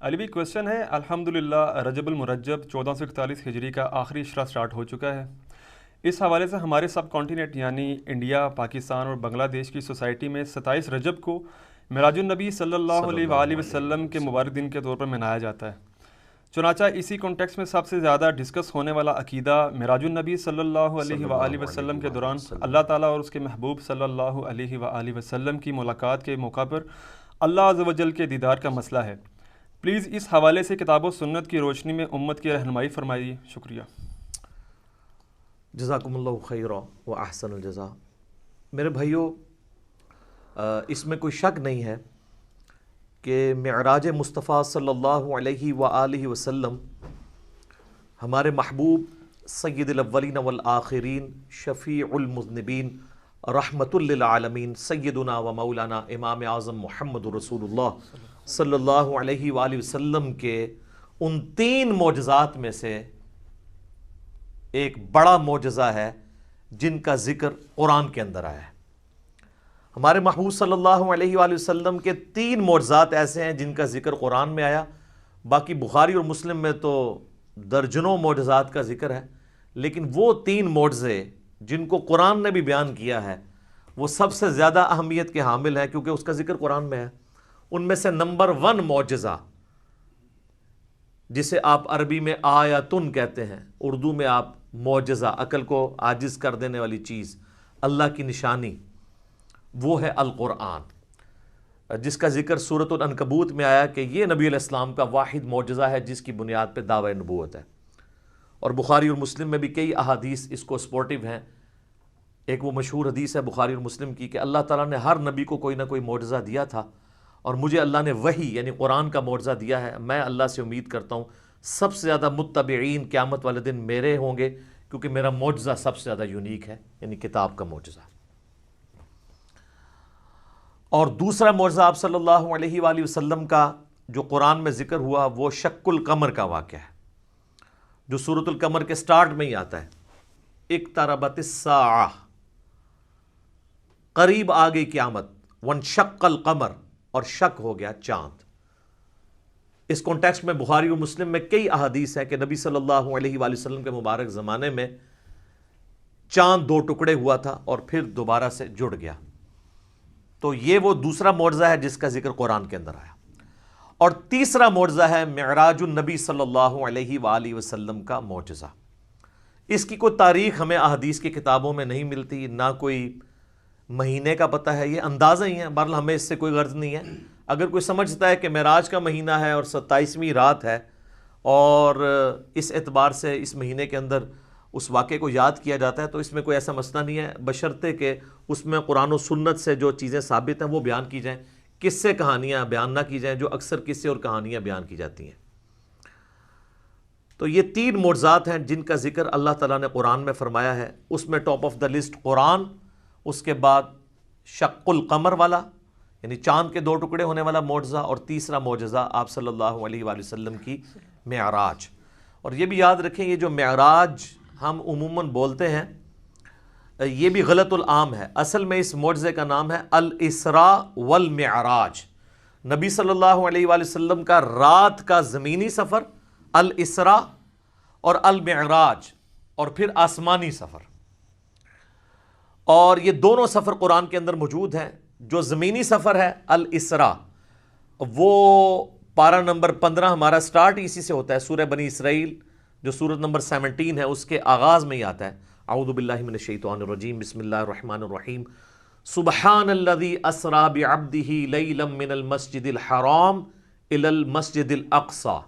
علی بھی کوشچن ہے، الحمدللہ رجب المرجب 1441 ہجری کا آخری اشرا سٹارٹ ہو چکا ہے۔ اس حوالے سے ہمارے سب کانٹیننٹ یعنی انڈیا، پاکستان اور بنگلہ دیش کی سوسائٹی میں 27 رجب کو معراج النبی صلی اللہ صلی علیہ اللہ وآلہ علیہ وسلم وآلہ کے وسلم۔ مبارک دن کے طور پر منایا جاتا ہے۔ چنانچہ اسی کانٹیکس میں سب سے زیادہ ڈسکس ہونے والا عقیدہ معراج النبی صلی اللہ علیہ صلی وآلہ اللہ وسلم علیہ کے وآلہ دوران وسلم۔ اللہ تعالیٰ اور اس کے محبوب صلی اللہ علیہ وآلہ وسلم کی ملاقات کے موقع پر اللہ عز و جل کے دیدار کا مسئلہ ہے۔ پلیز اس حوالے سے کتاب و سنت کی روشنی میں امت کی رہنمائی فرمائیے، شکریہ۔ جزاکم اللہ خیرا و احسن الجزا۔ میرے بھائیوں، اس میں کوئی شک نہیں ہے کہ معراج مصطفیٰ صلی اللہ علیہ وآلہ وسلم ہمارے محبوب سید الاولین والآخرین، شفیع المذنبین، رحمت للعالمین، سیدنا و مولانا امام اعظم محمد رسول اللہ صلی اللہ علیہ وآلہ وسلم کے ان 3 معجزات میں سے ایک بڑا معجزہ ہے جن کا ذکر قرآن کے اندر آیا ہے۔ ہمارے محبوب صلی اللہ علیہ وآلہ وسلم کے 3 معجزات ایسے ہیں جن کا ذکر قرآن میں آیا، باقی بخاری اور مسلم میں تو درجنوں معجزات کا ذکر ہے، لیکن وہ 3 معجزے جن کو قرآن نے بھی بیان کیا ہے وہ سب سے زیادہ اہمیت کے حامل ہیں کیونکہ اس کا ذکر قرآن میں ہے۔ ان میں سے نمبر 1 معجزہ، جسے آپ عربی میں آیتن کہتے ہیں، اردو میں آپ معجزہ، عقل کو عاجز کر دینے والی چیز، اللہ کی نشانی، وہ ہے القرآن، جس کا ذکر سورۃ العنکبوت میں آیا کہ یہ نبی علیہ السلام کا واحد معجزہ ہے جس کی بنیاد پہ دعوی نبوت ہے۔ اور بخاری اور مسلم میں بھی کئی احادیث اس کو سپورٹیو ہیں۔ ایک وہ مشہور حدیث ہے بخاری اور مسلم کی کہ اللہ تعالیٰ نے ہر نبی کو کوئی نہ کوئی معجزہ دیا تھا، اور مجھے اللہ نے وحی یعنی قرآن کا معجزہ دیا ہے۔ میں اللہ سے امید کرتا ہوں سب سے زیادہ متبعین قیامت والے دن میرے ہوں گے، کیونکہ میرا معجزہ سب سے زیادہ یونیک ہے، یعنی کتاب کا معجزہ۔ اور دوسرا معجزہ آپ صلی اللہ علیہ وآلہ وسلم کا جو قرآن میں ذکر ہوا وہ شق القمر کا واقعہ ہے، جو سورۃ القمر کے سٹارٹ میں ہی آتا ہے، اقتربت الساعہ، قریب آ گئی قیامت، وانشق القمر، اور شک ہو گیا چاند۔ اس کانٹیکسٹ میں بخاری اور مسلم میں کئی احادیث ہیں کہ نبی صلی اللہ علیہ وآلہ وسلم کے مبارک زمانے میں چاند 2 ٹکڑے ہوا تھا اور پھر دوبارہ سے جڑ گیا۔ تو یہ وہ دوسرا معجزہ ہے جس کا ذکر قرآن کے اندر آیا۔ اور تیسرا معجزہ ہے معراج النبی صلی اللہ علیہ وآلہ وسلم کا معجزہ۔ اس کی کوئی تاریخ ہمیں احادیث کی کتابوں میں نہیں ملتی، نہ کوئی مہینے کا پتہ ہے، یہ اندازہ ہی ہے، بہرحال ہمیں اس سے کوئی غرض نہیں ہے۔ اگر کوئی سمجھتا ہے کہ معراج کا مہینہ ہے اور 27ویں رات ہے اور اس اعتبار سے اس مہینے کے اندر اس واقعے کو یاد کیا جاتا ہے تو اس میں کوئی ایسا مسئلہ نہیں ہے، بشرطے کہ اس میں قرآن و سنت سے جو چیزیں ثابت ہیں وہ بیان کی جائیں، قصے کہانیاں بیان نہ کی جائیں جو اکثر قصے اور کہانیاں بیان کی جاتی ہیں۔ تو یہ 3 معجزات ہیں جن کا ذکر اللہ تعالیٰ نے قرآن میں فرمایا ہے۔ اس میں ٹاپ آف دا لسٹ قرآن، اس کے بعد شق القمر والا یعنی چاند کے 2 ٹکڑے ہونے والا معجزہ، اور تیسرا معجزہ آپ صلی اللہ علیہ وآلہ وسلم کی معراج۔ اور یہ بھی یاد رکھیں، یہ جو معراج ہم عموماً بولتے ہیں یہ بھی غلط العام ہے۔ اصل میں اس معجزے کا نام ہے الاسراء والمعراج۔ نبی صلی اللہ علیہ وآلہ وسلم کا رات کا زمینی سفر الاسراء، اور المعراج اور پھر آسمانی سفر، اور یہ دونوں سفر قرآن کے اندر موجود ہیں۔ جو زمینی سفر ہے الاسراء، وہ پارہ نمبر 15 ہمارا سٹارٹ اسی سے ہوتا ہے، سورہ بنی اسرائیل جو سورت نمبر 17 ہے اس کے آغاز میں ہی آتا ہے، اعوذ باللہ من الشیطان الرجیم، بسم اللہ الرحمن الرحیم، سبحان الذی اسری بعبدہ لیلا من المسجد الحرام الی المسجد الاقصی۔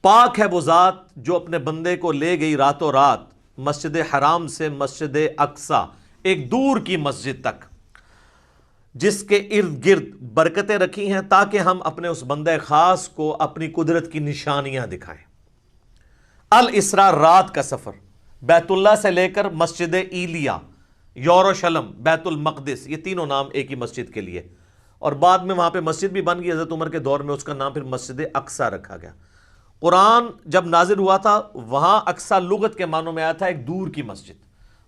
پاک ہے وہ ذات جو اپنے بندے کو لے گئی راتوں رات مسجد حرام سے مسجد اقصی، ایک دور کی مسجد تک، جس کے ارد گرد برکتیں رکھی ہیں تاکہ ہم اپنے اس بندے خاص کو اپنی قدرت کی نشانیاں دکھائیں۔ الاسراء رات کا سفر، بیت اللہ سے لے کر مسجد ایلیا، یروشلم، بیت المقدس، یہ تینوں نام ایک ہی مسجد کے لیے، اور بعد میں وہاں پہ مسجد بھی بن گئی، حضرت عمر کے دور میں اس کا نام پھر مسجد اقصی رکھا گیا۔ قرآن جب نازل ہوا تھا وہاں اقصی لغت کے معنوں میں آیا تھا ایک دور کی مسجد،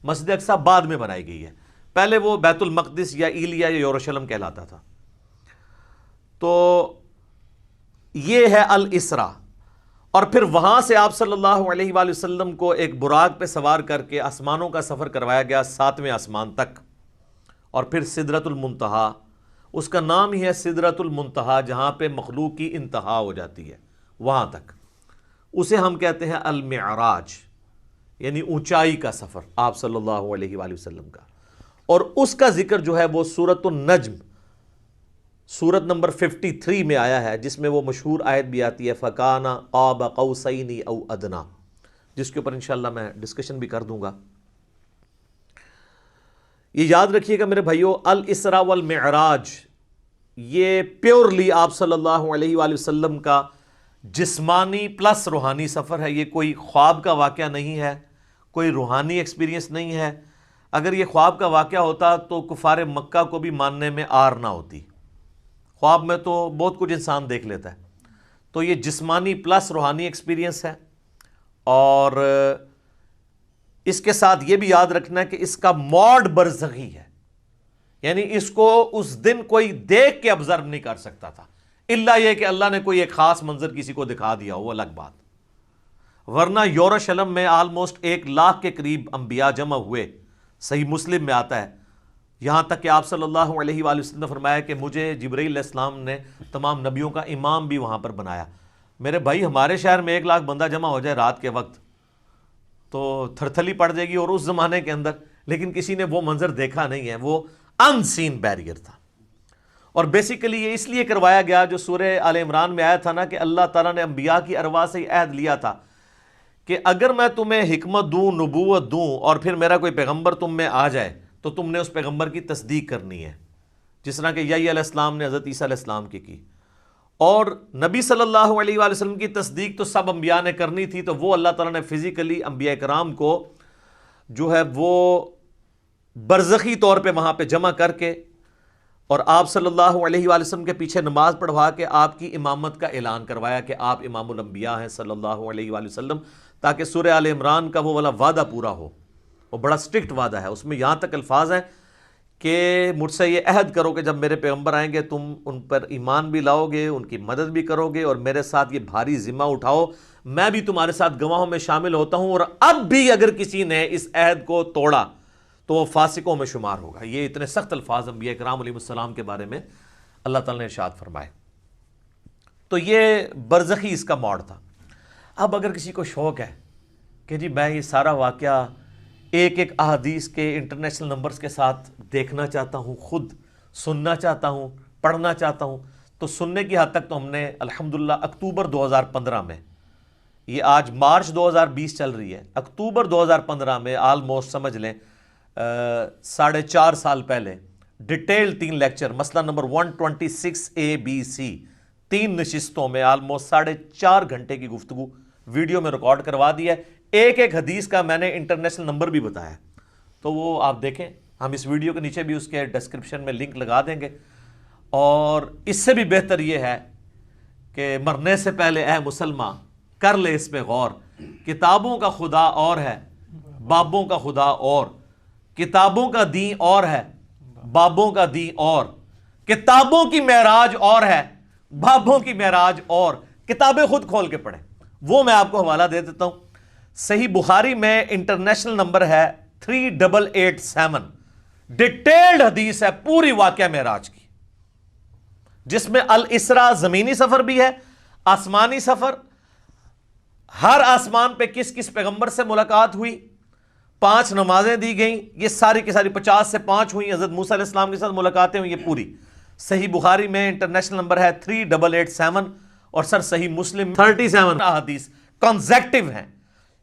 مسجد اقصی بعد میں بنائی گئی ہے، پہلے وہ بیت المقدس یا ایلیا یا یروشلم کہلاتا تھا۔ تو یہ ہے الاسرا، اور پھر وہاں سے آپ صلی اللہ علیہ وآلہ وسلم کو ایک براق پہ سوار کر کے آسمانوں کا سفر کروایا گیا 7ویں آسمان تک، اور پھر سدرۃ المنتہا، اس کا نام ہی ہے سدرۃ المنتہا، جہاں پہ مخلوق کی انتہا ہو جاتی ہے، وہاں تک، اسے ہم کہتے ہیں المعراج، یعنی اونچائی کا سفر آپ صلی اللہ علیہ وآلہ وسلم کا۔ اور اس کا ذکر جو ہے وہ سورۃ النجم، سورت نمبر 53 میں آیا ہے، جس میں وہ مشہور آیت بھی آتی ہے فَكَانَ قَابَ قَوْسَيْنِ أَوْ أَدْنَىٰ، جس کے اوپر انشاءاللہ میں ڈسکشن بھی کر دوں گا۔ یہ یاد رکھیے گا میرے بھائیو، الاسراء والمعراج یہ پیورلی آپ صلی اللہ علیہ وآلہ وسلم کا جسمانی پلس روحانی سفر ہے، یہ کوئی خواب کا واقعہ نہیں ہے، کوئی روحانی ایکسپیرینس نہیں ہے۔ اگر یہ خواب کا واقعہ ہوتا تو کفار مکہ کو بھی ماننے میں آر نہ ہوتی، خواب میں تو بہت کچھ انسان دیکھ لیتا ہے، تو یہ جسمانی پلس روحانی ایکسپیرینس ہے۔ اور اس کے ساتھ یہ بھی یاد رکھنا ہے کہ اس کا موڈ برزخی ہے، یعنی اس کو اس دن کوئی دیکھ کے آبزرو نہیں کر سکتا تھا، الا یہ کہ اللہ نے کوئی ایک خاص منظر کسی کو دکھا دیا وہ الگ بات، ورنہ یروشلم میں آلموسٹ 1,00,000 کے قریب انبیاء جمع ہوئے، صحیح مسلم میں آتا ہے، یہاں تک کہ آپ صلی اللہ علیہ وآلہ وسلم نے فرمایا کہ مجھے جبرائیل علیہ السلام نے تمام نبیوں کا امام بھی وہاں پر بنایا۔ میرے بھائی ہمارے شہر میں 1,00,000 بندہ جمع ہو جائے رات کے وقت تو تھرتھلی پڑ جائے گی، اور اس زمانے کے اندر لیکن کسی نے وہ منظر دیکھا نہیں ہے، وہ ان سین بیریئر تھا۔ اور بیسیکلی یہ اس لیے کروایا گیا، جو سورہ آل عمران میں آیا تھا نا کہ اللہ تعالیٰ نے انبیاء کی ارواح سے عہد لیا تھا کہ اگر میں تمہیں حکمت دوں، نبوت دوں، اور پھر میرا کوئی پیغمبر تم میں آ جائے تو تم نے اس پیغمبر کی تصدیق کرنی ہے، جس طرح کہ یحییٰ علیہ السلام نے حضرت عیسیٰ علیہ السلام کی۔ اور نبی صلی اللہ علیہ وآلہ وسلم کی تصدیق تو سب انبیاء نے کرنی تھی، تو وہ اللہ تعالیٰ نے فزیکلی انبیاء کرام کو جو ہے وہ برزخی طور پہ وہاں پہ جمع کر کے اور آپ صلی اللہ علیہ وآلہ وسلم کے پیچھے نماز پڑھوا کے آپ کی امامت کا اعلان کروایا کہ آپ امام الانبیاء ہیں صلی اللہ علیہ وآلہ وسلم، تاکہ سورہ آل عمران کا وہ والا وعدہ پورا ہو۔ وہ بڑا سٹرکٹ وعدہ ہے، اس میں یہاں تک الفاظ ہیں کہ مجھ سے یہ عہد کرو کہ جب میرے پیغمبر آئیں گے تم ان پر ایمان بھی لاؤ گے، ان کی مدد بھی کرو گے، اور میرے ساتھ یہ بھاری ذمہ اٹھاؤ، میں بھی تمہارے ساتھ گواہوں میں شامل ہوتا ہوں، اور اب بھی اگر کسی نے اس عہد کو توڑا تو وہ فاسقوں میں شمار ہوگا۔ یہ اتنے سخت الفاظ انبیاء کرام علیہ السلام کے بارے میں اللہ تعالیٰ نے ارشاد فرمائے۔ تو یہ برزخی اس کا موڈ تھا۔ اب اگر کسی کو شوق ہے کہ جی میں یہ سارا واقعہ ایک ایک احادیث کے انٹرنیشنل نمبرز کے ساتھ دیکھنا چاہتا ہوں، خود سننا چاہتا ہوں، پڑھنا چاہتا ہوں، تو سننے کی حد تک تو ہم نے الحمدللہ اکتوبر 2015 میں، یہ آج مارچ 2020 چل رہی ہے، اکتوبر 2015 میں آلموسٹ سمجھ لیں 4.5 سال پہلے ڈیٹیل 3 لیکچر، مسئلہ نمبر 126 ABC، 3 نشستوں میں آلموسٹ 4.5 گھنٹے کی گفتگو ویڈیو میں ریکارڈ کروا دی ہے، ایک ایک حدیث کا میں نے انٹرنیشنل نمبر بھی بتایا، تو وہ آپ دیکھیں، ہم اس ویڈیو کے نیچے بھی اس کے ڈسکرپشن میں لنک لگا دیں گے۔ اور اس سے بھی بہتر یہ ہے کہ مرنے سے پہلے اے مسلمان کر لے اس پہ غور، کتابوں کا خدا اور ہے، بابوں کا خدا اور، کتابوں کا دین اور ہے، بابوں کا دین اور، کتابوں کی معراج اور ہے، بابوں کی معراج اور، کتابیں خود کھول کے پڑھیں۔ وہ میں آپ کو حوالہ دے دیتا ہوں، صحیح بخاری میں انٹرنیشنل نمبر ہے 3887، ڈیٹیلڈ حدیث ہے پوری واقعہ معراج کی، جس میں الاسراء زمینی سفر بھی ہے، آسمانی سفر، ہر آسمان پہ کس کس پیغمبر سے ملاقات ہوئی، 5 نمازیں دی گئیں، یہ ساری کی ساری 50 سے 5 ہوئی، حضرت موسیٰ علیہ السلام کے ساتھ ملاقاتیں ہوئی، یہ پوری صحیح بخاری میں انٹرنیشنل نمبر ہے 3887، اور سر صحیح مسلم 37 احادیث کنزیکٹیو ہیں،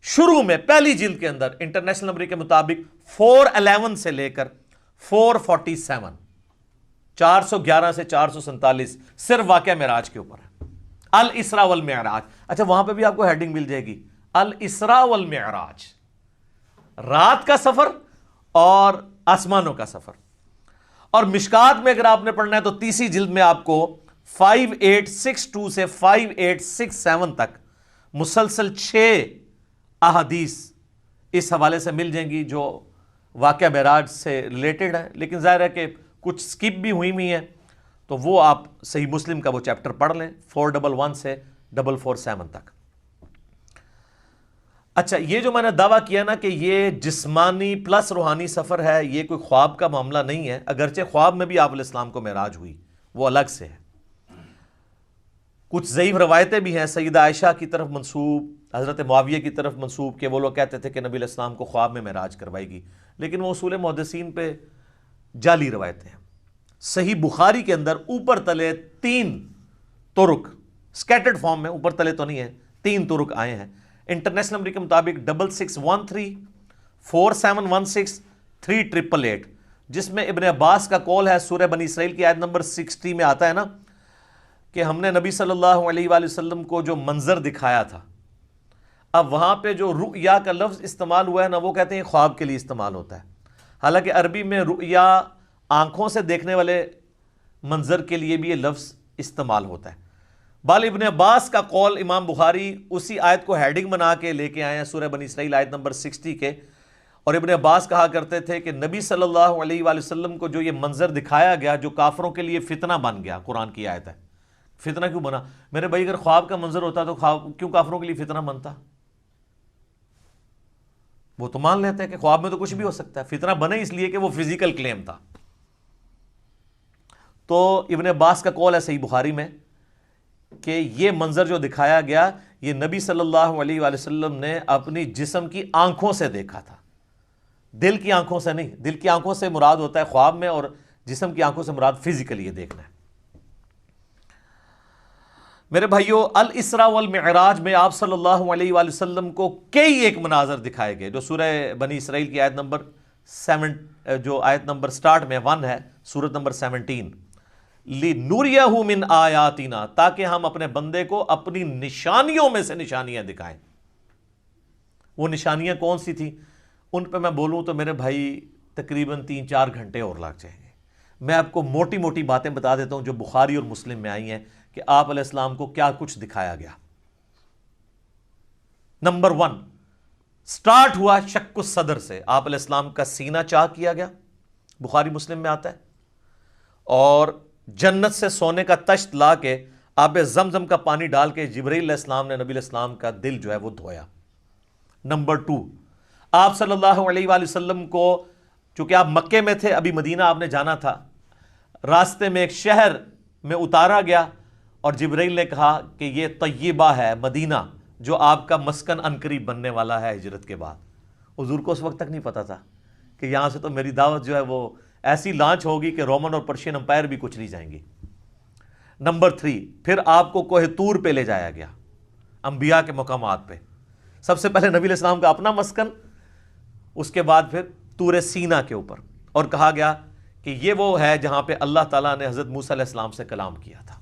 شروع میں پہلی جلد کے اندر انٹرنیشنل نمبر کے مطابق 411 سے لے کر 447، 411 سے 447 صرف واقعہ معراج کے اوپر ہے، الاسراء والمعراج۔ اچھا وہاں پہ بھی آپ کو ہیڈنگ مل جائے گی، الاسراء والمعراج، رات کا سفر اور آسمانوں کا سفر۔ اور مشکات میں اگر آپ نے پڑھنا ہے تو تیسری جلد میں آپ کو 5862 سے 5867 تک مسلسل 6 احادیث اس حوالے سے مل جائیں گی جو واقعہ معراج سے ریلیٹڈ ہے، لیکن ظاہر ہے کہ کچھ سکپ بھی ہوئی ہیں، تو وہ آپ صحیح مسلم کا وہ چیپٹر پڑھ لیں 411 سے 447 تک۔ اچھا، یہ جو میں نے دعویٰ کیا نا کہ یہ جسمانی پلس روحانی سفر ہے، یہ کوئی خواب کا معاملہ نہیں ہے، اگرچہ خواب میں بھی آپ علیہ السلام کو معراج ہوئی، وہ الگ سے ہے۔ کچھ ضعیف روایتیں بھی ہیں سیدہ عائشہ کی طرف منسوب، حضرت معاویہ کی طرف منسوب، کہ وہ لوگ کہتے تھے کہ نبی علیہ السلام کو خواب میں معراج کروائی گی، لیکن وہ اصول محدثین پہ جعلی روایتیں ہیں۔ صحیح بخاری کے اندر اوپر تلے 3 طرق سکیٹرڈ فارم میں، اوپر تلے تو نہیں ہے، 3 طرق آئے ہیں۔ انٹرنیشنل نمبر کے مطابق 6613 4716 3888، جس میں ابن عباس کا قول ہے، سورہ بنی اسرائیل کی آیت نمبر 60 میں آتا ہے نا کہ ہم نے نبی صلی اللہ علیہ وآلہ وسلم کو جو منظر دکھایا تھا۔ اب وہاں پہ جو رؤیا کا لفظ استعمال ہوا ہے نا، وہ کہتے ہیں خواب کے لیے استعمال ہوتا ہے، حالانکہ عربی میں رؤیا آنکھوں سے دیکھنے والے منظر کے لیے بھی یہ لفظ استعمال ہوتا ہے۔ بال ابن عباس کا قول امام بخاری اسی آیت کو ہیڈنگ بنا کے لے کے آئے ہیں، سورہ بنی اسرائیل آیت نمبر 60 کے، اور ابن عباس کہا کرتے تھے کہ نبی صلی اللہ علیہ وآلہ وسلم کو جو یہ منظر دکھایا گیا جو کافروں کے لیے فتنہ بن گیا، قرآن کی آیت ہے۔ فتنہ کیوں بنا؟ میرے بھائی اگر خواب کا منظر ہوتا تو خواب کیوں کافروں کے لیے فتنہ بنتا؟ وہ تو مان لیتے ہیں کہ خواب میں تو کچھ بھی ہو سکتا ہے، فتنہ بنے اس لیے کہ وہ فزیکل کلیم تھا۔ تو ابن عباس کا قول ہے صحیح بخاری میں کہ یہ منظر جو دکھایا گیا یہ نبی صلی اللہ علیہ وآلہ وسلم نے اپنی جسم کی آنکھوں سے دیکھا تھا، دل کی آنکھوں سے نہیں۔ دل کی آنکھوں سے مراد ہوتا ہے خواب میں، اور جسم کی آنکھوں سے مراد فزیکلی یہ دیکھنا ہے۔ میرے بھائیو، الاسراء والمعراج میں آپ صلی اللہ علیہ وآلہ وسلم کو کئی ایک مناظر دکھائے گئے، جو سورہ بنی اسرائیل کی آیت نمبر 7 جو آیت نمبر سٹارٹ میں 1 ہے، سورت نمبر 17، لِنُرِيَهُ مِنْ آیاتنا، تاکہ ہم اپنے بندے کو اپنی نشانیوں میں سے نشانیاں دکھائیں۔ وہ نشانیاں کون سی تھیں؟ ان پہ میں بولوں تو میرے بھائی تقریباً 3-4 گھنٹے اور لگ جائیں گے۔ میں آپ کو موٹی موٹی باتیں بتا دیتا ہوں جو بخاری اور مسلم میں آئی ہیں کہ آپ علیہ السلام کو کیا کچھ دکھایا گیا۔ نمبر 1، سٹارٹ ہوا شق الصدر سے، آپ علیہ السلام کا سینہ چاک کیا گیا، بخاری مسلم میں آتا ہے، اور جنت سے سونے کا تشت لا کے آب زمزم کا پانی ڈال کے جبرائیل علیہ السلام نے نبی علیہ السلام کا دل جو ہے وہ دھویا۔ نمبر 2، آپ صلی اللہ علیہ وآلہ وسلم کو، چونکہ آپ مکے میں تھے، ابھی مدینہ آپ نے جانا تھا، راستے میں ایک شہر میں اتارا گیا اور جبرائیل نے کہا کہ یہ طیبہ ہے، مدینہ، جو آپ کا مسکن عنقریب بننے والا ہے ہجرت کے بعد۔ حضور کو اس وقت تک نہیں پتا تھا کہ یہاں سے تو میری دعوت جو ہے وہ ایسی لانچ ہوگی کہ رومن اور پرشین امپائر بھی کچھ نہیں جائیں گی۔ نمبر 3، پھر آپ کو کوہ طور پہ لے جایا گیا، انبیاء کے مقامات پہ۔ سب سے پہلے نبی علیہ السلام کا اپنا مسکن، اس کے بعد پھر طور سینہ کے اوپر، اور کہا گیا کہ یہ وہ ہے جہاں پہ اللہ تعالیٰ نے حضرت موسیٰ علیہ السلام سے کلام کیا تھا۔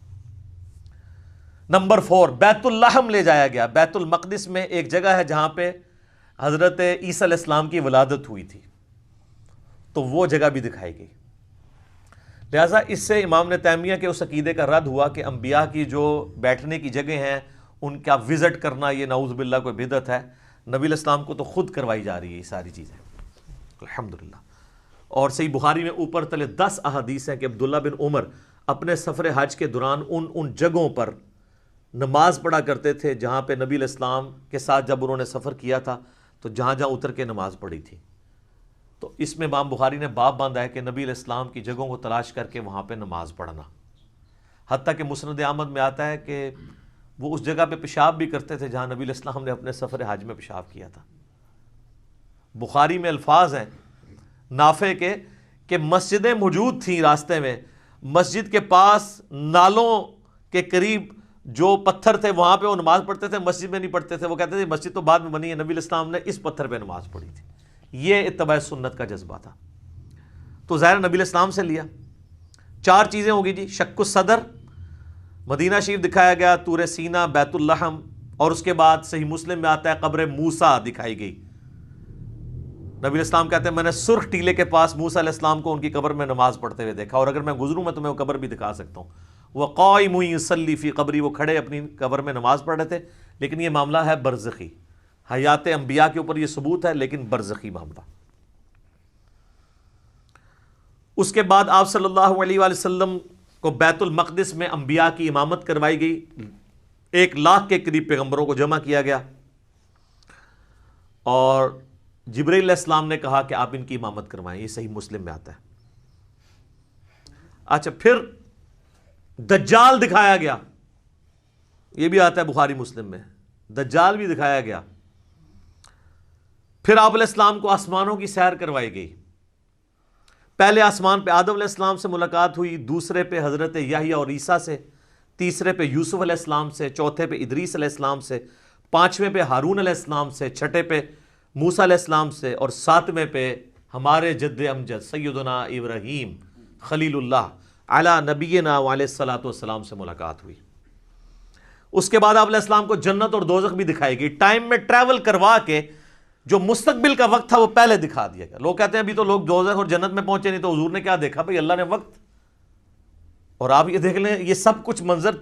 نمبر 4، بیت اللحم لے جایا گیا۔ بیت المقدس میں ایک جگہ ہے جہاں پہ حضرت عیسیٰ علیہ السلام کی ولادت ہوئی تھی، تو وہ جگہ بھی دکھائی گئی۔ لہٰذا اس سے امام ابن تیمیہ کے اس عقیدے کا رد ہوا کہ انبیاء کی جو بیٹھنے کی جگہ ہیں ان کا وزٹ کرنا یہ نعوذ باللہ کوئی بدعت ہے۔ نبی علیہ السلام کو تو خود کروائی جا رہی ہے یہ ساری چیزیں، الحمدللہ۔ اور صحیح بخاری میں اوپر تلے 10 احادیث ہیں کہ عبداللہ بن عمر اپنے سفر حج کے دوران ان جگہوں پر نماز پڑھا کرتے تھے جہاں پہ نبی علیہ السلام کے ساتھ جب انہوں نے سفر کیا تھا تو جہاں جہاں اتر کے نماز پڑھی تھی۔ تو اس میں امام بخاری نے باب باندھا ہے کہ نبی علیہ السلام کی جگہوں کو تلاش کر کے وہاں پہ نماز پڑھنا، حتیٰ کہ مسند احمد میں آتا ہے کہ وہ اس جگہ پہ پیشاب بھی کرتے تھے جہاں نبی علیہ السلام نے اپنے سفر حج میں پیشاب کیا تھا۔ بخاری میں الفاظ ہیں نافع کے کہ مسجدیں موجود تھیں راستے میں، مسجد کے پاس نالوں کے قریب جو پتھر تھے وہاں پہ وہ نماز پڑھتے تھے، مسجد میں نہیں پڑھتے تھے۔ وہ کہتے تھے مسجد تو بعد میں بنی ہے، نبی علیہ السلام نے اس پتھر پہ نماز پڑھی تھی۔ یہ اتباع سنت کا جذبہ تھا۔ تو ظاہر نبی علیہ السلام سے لیا۔ 4 چیزیں ہوگی جی، شق الصدر، مدینہ شریف دکھایا گیا، طور سینہ، بیت اللحم، اور اس کے بعد صحیح مسلم میں آتا ہے قبر موسیٰ دکھائی گئی۔ نبی علیہ السلام کہتے ہیں میں نے سرخ ٹیلے کے پاس موسیٰ علیہ السلام کو ان کی قبر میں نماز پڑھتے ہوئے دیکھا، اور اگر میں گزروں میں تمہیں وہ قبر بھی دکھا سکتا ہوں۔ وَقَائِمٌ يُصَلِّي فِي قَبْرِي، وہ کھڑے اپنی قبر میں نماز پڑھ رہے تھے۔ لیکن یہ معاملہ ہے برزخی، حیات انبیاء کے اوپر یہ ثبوت ہے لیکن برزخی معاملہ۔ اس کے بعد آپ صلی اللہ علیہ وآلہ وسلم کو بیت المقدس میں انبیاء کی امامت کروائی گئی، 1,00,000 کے قریب پیغمبروں کو جمع کیا گیا، اور جبرائیل علیہ السلام نے کہا کہ آپ ان کی امامت کروائیں. یہ صحیح مسلم میں آتا ہے. اچھا، پھر دجال دکھایا گیا، یہ بھی آتا ہے بخاری مسلم میں، دجال بھی دکھایا گیا. پھر آپ علیہ السلام کو آسمانوں کی سیر کروائی گئی. پہلے آسمان پہ آدم علیہ السلام سے ملاقات ہوئی، دوسرے پہ حضرت یحییٰ اور عیسیٰ سے، تیسرے پہ یوسف علیہ السلام سے، چوتھے پہ ادریس علیہ السلام سے، پانچویں پہ ہارون علیہ السلام سے، چھٹے پہ موسیٰ علیہ السلام سے، اور ساتویں پہ ہمارے جد امجد سیدنا ابراہیم خلیل اللہ علی نبینا علیہ الصلوۃ والسلام سے ملاقات ہوئی. اس کے بعد آپ علیہ السلام کو جنت اور دوزخ بھی دکھائی گئی، ٹائم میں ٹریول کروا کے جو مستقبل کا وقت تھا وہ پہلے دکھا دیا گیا. لوگ کہتے ہیں ابھی تو لوگ دوزخ اور جنت میں پہنچے نہیں، تو حضور نے کیا دیکھا؟ بھئی اللہ نے وقت. اور آپ یہ دیکھ لیں، یہ سب کچھ منظر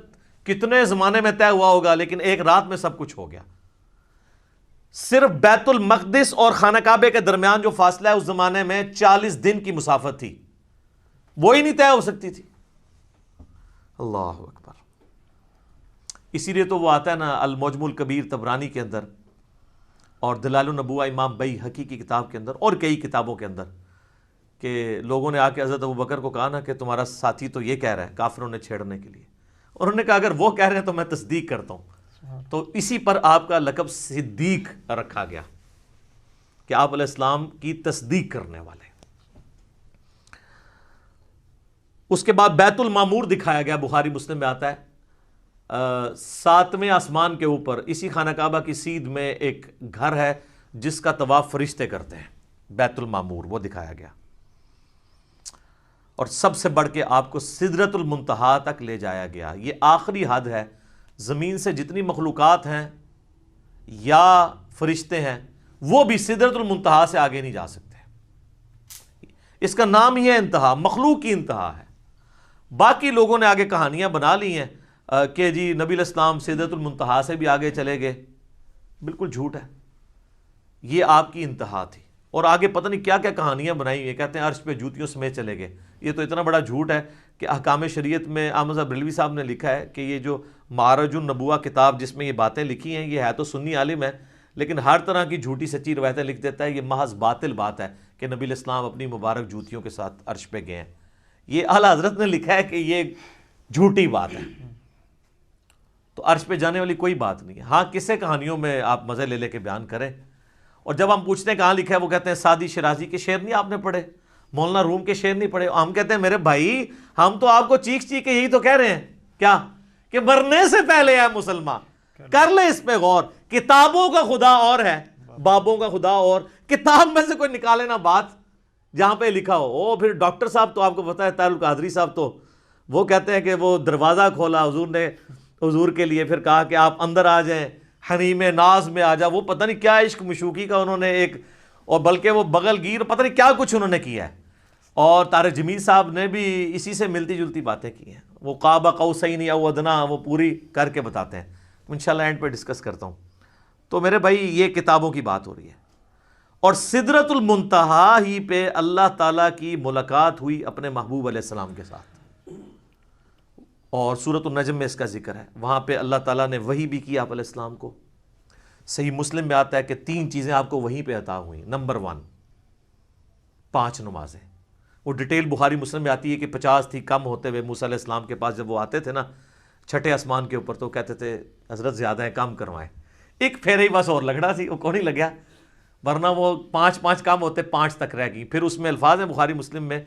کتنے زمانے میں طے ہوا ہوگا، لیکن ایک رات میں سب کچھ ہو گیا. صرف بیت المقدس اور خانہ کعبے کے درمیان جو فاصلہ ہے اس زمانے میں 40 دن کی مسافت تھی، وہی نہیں طے ہو سکتی تھی. اللہ اکبر. اسی لیے تو وہ آتا ہے نا المعجم الکبیر طبرانی کے اندر، اور دلائل النبوہ امام بیہقی کی کتاب کے اندر، اور کئی کتابوں کے اندر، کہ لوگوں نے آ کے حضرت ابوبکر کو کہا نا کہ تمہارا ساتھی تو یہ کہہ رہا ہے کافروں نے چھیڑنے کے لیے، اور انہوں نے کہا اگر وہ کہہ رہے ہیں تو میں تصدیق کرتا ہوں. تو اسی پر آپ کا لقب صدیق رکھا گیا کہ آپ علیہ السلام کی تصدیق کرنے والے. اس کے بعد بیت المعمور دکھایا گیا، بخاری مسلم میں آتا ہے. 7ویں آسمان کے اوپر اسی خانہ کعبہ کی سیدھ میں ایک گھر ہے جس کا طواف فرشتے کرتے ہیں، بیت المعمور، وہ دکھایا گیا. اور سب سے بڑھ کے آپ کو سدرۃ المنتہا تک لے جایا گیا. یہ آخری حد ہے. زمین سے جتنی مخلوقات ہیں یا فرشتے ہیں وہ بھی سدرۃ المنتہا سے آگے نہیں جا سکتے. اس کا نام ہی ہے انتہا، مخلوق کی انتہا ہے. باقی لوگوں نے آگے کہانیاں بنا لی ہیں کہ جی نبی علیہ السلام سدرۃ المنتہا سے بھی آگے چلے گئے. بالکل جھوٹ ہے. یہ آپ کی انتہا تھی، اور آگے پتہ نہیں کیا کیا کہانیاں بنائی ہوئی. کہتے ہیں عرش پہ جوتیوں سمیت چلے گئے. یہ تو اتنا بڑا جھوٹ ہے کہ احکام شریعت میں احمد صاحب بریلوی صاحب نے لکھا ہے کہ یہ جو معرج النبوہ کتاب جس میں یہ باتیں لکھی ہیں، یہ ہے تو سنی عالم ہے لیکن ہر طرح کی جھوٹی سچی روایتیں لکھ دیتا ہے. یہ محض باطل بات ہے کہ نبی علیہ السلام اپنی مبارک جوتیوں کے ساتھ عرش پہ گئے ہیں. یہ اعلیٰ حضرت نے لکھا ہے کہ یہ جھوٹی بات ہے. تو عرش پہ جانے والی کوئی بات نہیں ہے. ہاں قصے کہانیوں میں آپ مزے لے لے کے بیان کریں. اور جب ہم پوچھتے ہیں کہاں لکھا ہے، وہ کہتے ہیں سعدی شیرازی کے شعر نہیں آپ نے پڑھے، مولانا روم کے شعر نہیں پڑھے. ہم کہتے ہیں میرے بھائی ہم تو آپ کو چیخ چیخ کے یہی تو کہہ رہے ہیں کیا کہ مرنے سے پہلے ہے مسلمان، کر لے اس پہ غور. کتابوں کا خدا اور ہے، بابوں کا خدا اور. کتاب میں سے کوئی نکالے نا بات جہاں پہ لکھا ہو. پھر ڈاکٹر صاحب تو آپ کو پتا ہے طاہر القادری صاحب تو وہ کہتے ہیں کہ وہ دروازہ کھولا حضور نے حضور کے لیے، پھر کہا کہ آپ اندر آ جائیں، حریم ناز میں آ جا. وہ پتہ نہیں کیا عشق مشوقی کا انہوں نے ایک، اور بلکہ وہ بغل گیر پتہ نہیں کیا کچھ انہوں نے کیا ہے. اور طارق جمیل صاحب نے بھی اسی سے ملتی جلتی باتیں کی ہیں. وہ قاب قوسین او ادنا وہ پوری کر کے بتاتے ہیں. انشاءاللہ اینڈ پہ ڈسکس کرتا ہوں. تو میرے بھائی یہ کتابوں کی بات ہو رہی ہے. اور سدرۃ المنتہا ہی پہ اللہ تعالیٰ کی ملاقات ہوئی اپنے محبوب علیہ السلام کے ساتھ. اور سورۃ النجم میں اس کا ذکر ہے. وہاں پہ اللہ تعالیٰ نے وحی بھی کی آپ علیہ السلام کو. صحیح مسلم میں آتا ہے کہ 3 چیزیں آپ کو وہیں پہ عطا ہوئیں. نمبر 1 5 نمازیں. وہ ڈیٹیل بخاری مسلم میں آتی ہے کہ 50 تھی، کم ہوتے ہوئے موسیٰ علیہ السلام کے پاس جب وہ آتے تھے نا 6ٹھے آسمان کے اوپر، تو کہتے تھے حضرت زیادہ ہیں، کم کروائیں. ایک پھیرے ہی بس اور لگنا سی، وہ کون ہی لگیا، ورنہ وہ 5 کم ہوتے 5 تک رہ گئی. پھر اس میں الفاظ ہیں بخاری مسلم میں،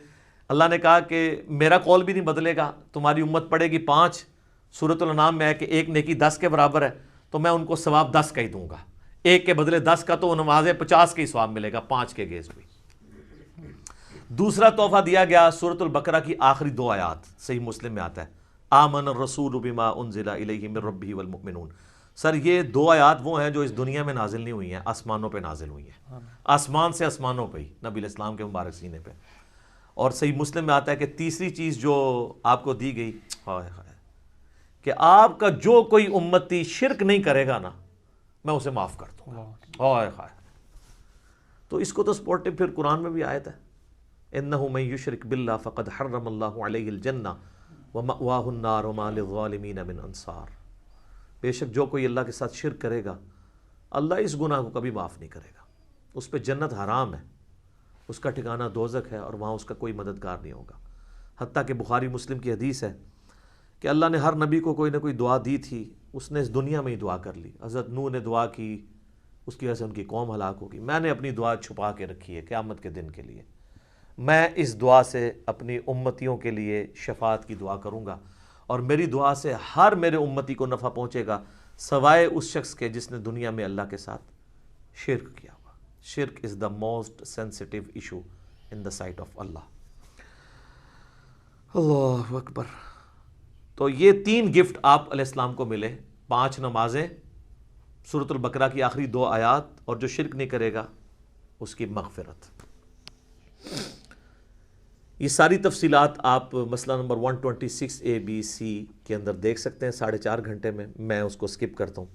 اللہ نے کہا کہ میرا قول بھی نہیں بدلے گا، تمہاری امت پڑے گی 5. سورۃ الانعام میں ہے کہ 1 نیکی 10 کے برابر ہے، تو میں ان کو ثواب 10 کا ہی دوں گا. 1 کے بدلے 10 کا، تو نمازیں 50 کے ہی ثواب ملے گا 5 کے گیز بھی. دوسرا تحفہ دیا گیا سورۃ البقرہ کی آخری 2 آیات. صحیح مسلم میں آتا ہے آمن الرسول بما انزل الیہ من ربہ والمؤمنون. سر یہ 2 آیات وہ ہیں جو اس دنیا میں نازل نہیں ہوئی ہیں، آسمانوں پہ نازل ہوئی ہیں. آسمان سے آسمانوں پہ ہی نبی علیہ السلام کے مبارک سینے پہ. اور صحیح مسلم میں آتا ہے کہ تیسری چیز جو آپ کو دی گئی کہ آپ کا جو کوئی امتی شرک نہیں کرے گا نا میں اسے معاف کر دوں گا. تو اس کو تو سپورٹو پھر قرآن میں بھی آیت ہے انہ من یشرک باللہ فقد حرم اللہ علیہ الجنہ وَمَأْوَاهُ النَّارُ وَمَا لِلظَّالِمِينَ مِنْ انصار. بے شک جو کوئی اللہ کے ساتھ شرک کرے گا اللہ اس گناہ کو کبھی معاف نہیں کرے گا. اس پہ جنت حرام ہے، اس کا ٹھکانہ دوزخ ہے، اور وہاں اس کا کوئی مددگار نہیں ہوگا. حتیٰ کہ بخاری مسلم کی حدیث ہے کہ اللہ نے ہر نبی کو کوئی نہ کوئی دعا دی تھی، اس نے اس دنیا میں ہی دعا کر لی. حضرت نوح نے دعا کی، اس کی وجہ سے ان کی قوم ہلاک ہوگی. میں نے اپنی دعا چھپا کے رکھی ہے قیامت کے دن کے لیے. میں اس دعا سے اپنی امتیوں کے لیے شفاعت کی دعا کروں گا، اور میری دعا سے ہر میرے امتی کو نفع پہنچے گا سوائے اس شخص کے جس نے دنیا میں اللہ کے ساتھ شرک کیا ہوا. شرک is the most sensitive issue in the sight of اللہ. اللہ اکبر. تو یہ 3 گفٹ آپ علیہ السلام کو ملے: 5 نمازیں، سورۃ البقرہ کی آخری 2 آیات، اور جو شرک نہیں کرے گا اس کی مغفرت. یہ ساری تفصیلات آپ مسئلہ نمبر 126 ABC کے اندر دیکھ سکتے ہیں 4.5 گھنٹے میں اس کو سکپ کرتا ہوں.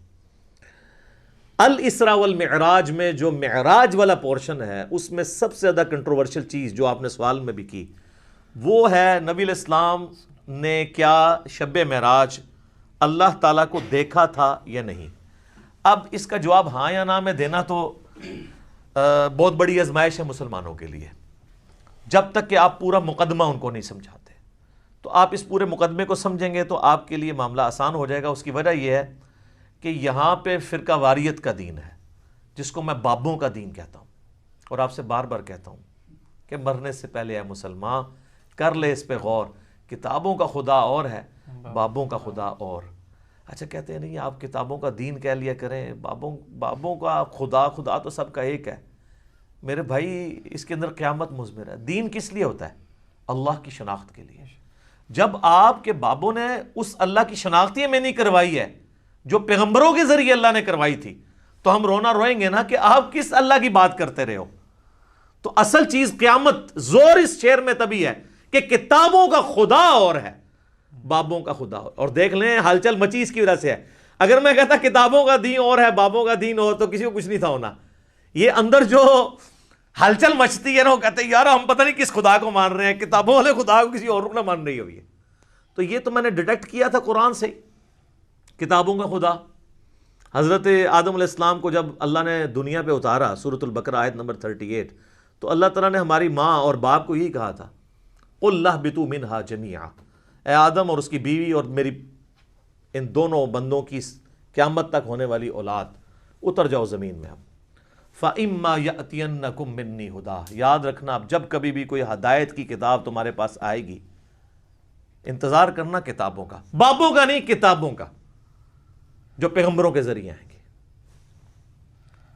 الاسراء والمعراج میں جو معراج والا پورشن ہے اس میں سب سے زیادہ کنٹروورشل چیز جو آپ نے سوال میں بھی کی وہ ہے نبی علیہ السلام نے کیا شب معراج اللہ تعالیٰ کو دیکھا تھا یا نہیں. اب اس کا جواب ہاں یا نہ میں دینا تو بہت بڑی آزمائش ہے مسلمانوں کے لیے. جب تک کہ آپ پورا مقدمہ ان کو نہیں سمجھاتے، تو آپ اس پورے مقدمے کو سمجھیں گے تو آپ کے لیے معاملہ آسان ہو جائے گا. اس کی وجہ یہ ہے کہ یہاں پہ فرقہ واریت کا دین ہے، جس کو میں بابوں کا دین کہتا ہوں. اور آپ سے بار بار کہتا ہوں کہ مرنے سے پہلے اے مسلمان کر لے اس پہ غور. کتابوں کا خدا اور ہے، بابوں کا خدا اور. اچھا کہتے ہیں نہیں آپ کتابوں کا دین کہہ لیا کریں، بابوں کا خدا تو سب کا ایک ہے. میرے بھائی اس کے اندر قیامت مضمر ہے. دین کس لیے ہوتا ہے؟ اللہ کی شناخت کے لیے. جب آپ کے بابوں نے اس اللہ کی شناخت ہی میں نہیں کروائی ہے جو پیغمبروں کے ذریعے اللہ نے کروائی تھی، تو ہم رونا روئیں گے نا کہ آپ کس اللہ کی بات کرتے رہے ہو. تو اصل چیز قیامت زور اس شعر میں تبھی ہے کہ کتابوں کا خدا اور ہے، بابوں کا خدا اور. دیکھ لیں ہلچل مچی اس کی وجہ سے ہے. اگر میں کہتا کتابوں کا دین اور ہے بابوں کا دین اور، تو کسی کو کچھ نہیں تھا ہونا. یہ اندر جو ہلچل مچتی ہے نا، وہ کہتے ہیں یار ہم پتہ نہیں کس خدا کو مان رہے ہیں، کتابوں والے خدا کو کسی اور کو نہ مان رہی ہوئی ہے. تو یہ تو میں نے ڈیٹیکٹ کیا تھا قرآن سے. کتابوں کا خدا حضرت آدم علیہ السلام کو جب اللہ نے دنیا پہ اتارا، سورۃ البقرہ آیت نمبر 38، تو اللہ تعالیٰ نے ہماری ماں اور باپ کو یہی کہا تھا قُلْ اهْبِطُوا مِنْهَا جَمِيعًا، اے آدم اور اس کی بیوی اور میری ان دونوں بندوں کی قیامت تک ہونے والی اولاد اتر جاؤ زمین میں. اب فَإِمَّا يَأْتِيَنَّكُم مِّنِّي هُدًى، یاد رکھنا اب جب کبھی بھی کوئی ہدایت کی کتاب تمہارے پاس آئے گی، انتظار کرنا کتابوں کا، بابوں کا نہیں، کتابوں کا جو پیغمبروں کے ذریعے آئیں گے.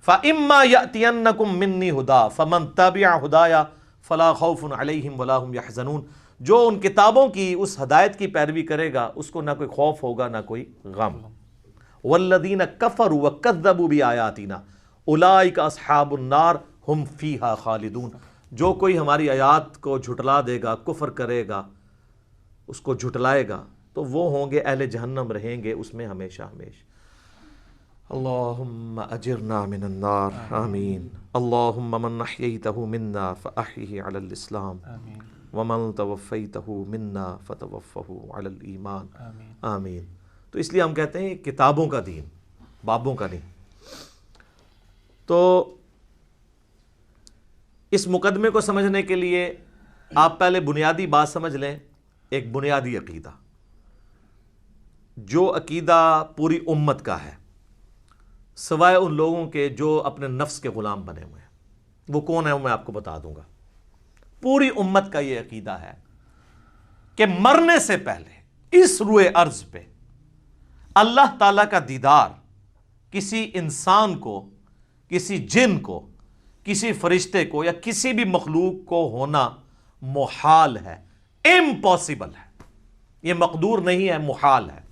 فَإِمَّا يَأْتِيَنَّكُم مِّنِّي هُدًى فَمَن تَبِعَ هُدَايَ فَلَا خَوْفٌ عَلَيْهِمْ وَلَا هُمْ يَحْزَنُونَ. جو ان کتابوں کی اس ہدایت کی پیروی کرے گا اس کو نہ کوئی خوف ہوگا نہ کوئی غم. وَالَّذِينَ كَفَرُوا وَكَذَّبُوا بِآيَاتِنَا اولئک اصحاب النار ہم فیہا خالدون. جو کوئی ہماری آیات کو جھٹلا دے گا، کفر کرے گا، اس کو جھٹلائے گا، تو وہ ہوں گے اہل جہنم، رہیں گے اس میں ہمیشہ ہمیشہ. اللہم اجرنا من النار. آمین. اللہم من احییتہ منا فاحیہ علی الاسلام ومن توفیتہ منا فتوفہ علی الایمان. آمین. تو اس لیے ہم کہتے ہیں کتابوں کا دین، بابوں کا نہیں. تو اس مقدمے کو سمجھنے کے لیے آپ پہلے بنیادی بات سمجھ لیں، ایک بنیادی عقیدہ، جو عقیدہ پوری امت کا ہے سوائے ان لوگوں کے جو اپنے نفس کے غلام بنے ہوئے ہیں. وہ کون ہے وہ میں آپ کو بتا دوں گا. پوری امت کا یہ عقیدہ ہے کہ مرنے سے پہلے اس روئے ارض پہ اللہ تعالیٰ کا دیدار کسی انسان کو، کسی جن کو، کسی فرشتے کو یا کسی بھی مخلوق کو ہونا محال ہے، امپاسبل ہے. یہ مقدور نہیں ہے، محال ہے.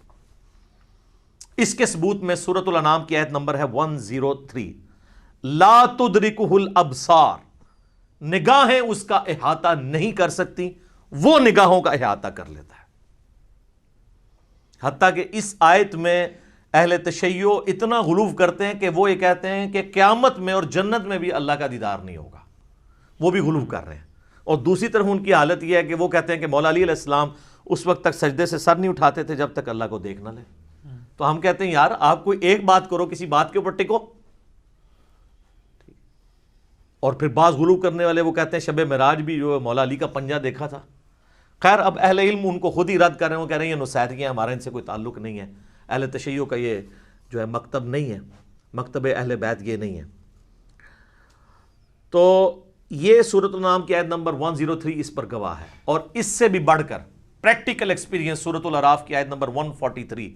اس کے ثبوت میں سورۃ الانعام کی آیت نمبر ہے 103، لا تدرکہ الابصار، نگاہیں اس کا احاطہ نہیں کر سکتی، وہ نگاہوں کا احاطہ کر لیتا ہے. حتیٰ کہ اس آیت میں اہل تشیع اتنا غلو کرتے ہیں کہ وہ یہ کہتے ہیں کہ قیامت میں اور جنت میں بھی اللہ کا دیدار نہیں ہوگا. وہ بھی غلو کر رہے ہیں. اور دوسری طرف ان کی حالت یہ ہے کہ وہ کہتے ہیں کہ مولا علی علیہ السلام اس وقت تک سجدے سے سر نہیں اٹھاتے تھے جب تک اللہ کو دیکھ نہ لیں. تو ہم کہتے ہیں یار آپ کوئی ایک بات کرو, کسی بات کے اوپر ٹکو. اور پھر بعض غلو کرنے والے وہ کہتے ہیں شب معراج بھی جو مولا علی کا پنجہ دیکھا تھا. خیر اب اہل علم ان کو خود ہی رد کر رہے ہیں, وہ کہہ رہے ہیں یہ نصیحتیاں ہیں, ہمارا ان سے کوئی تعلق نہیں ہے, اہل تشیع کا یہ جو ہے مکتب نہیں ہے, مکتب اہل بیت یہ نہیں ہے. تو یہ سورۃ الانعام کی آیت نمبر 103 اس پر گواہ ہے. اور اس سے بھی بڑھ کر پریکٹیکل ایکسپیرینس سورۃ الاعراف کی آیت نمبر 143,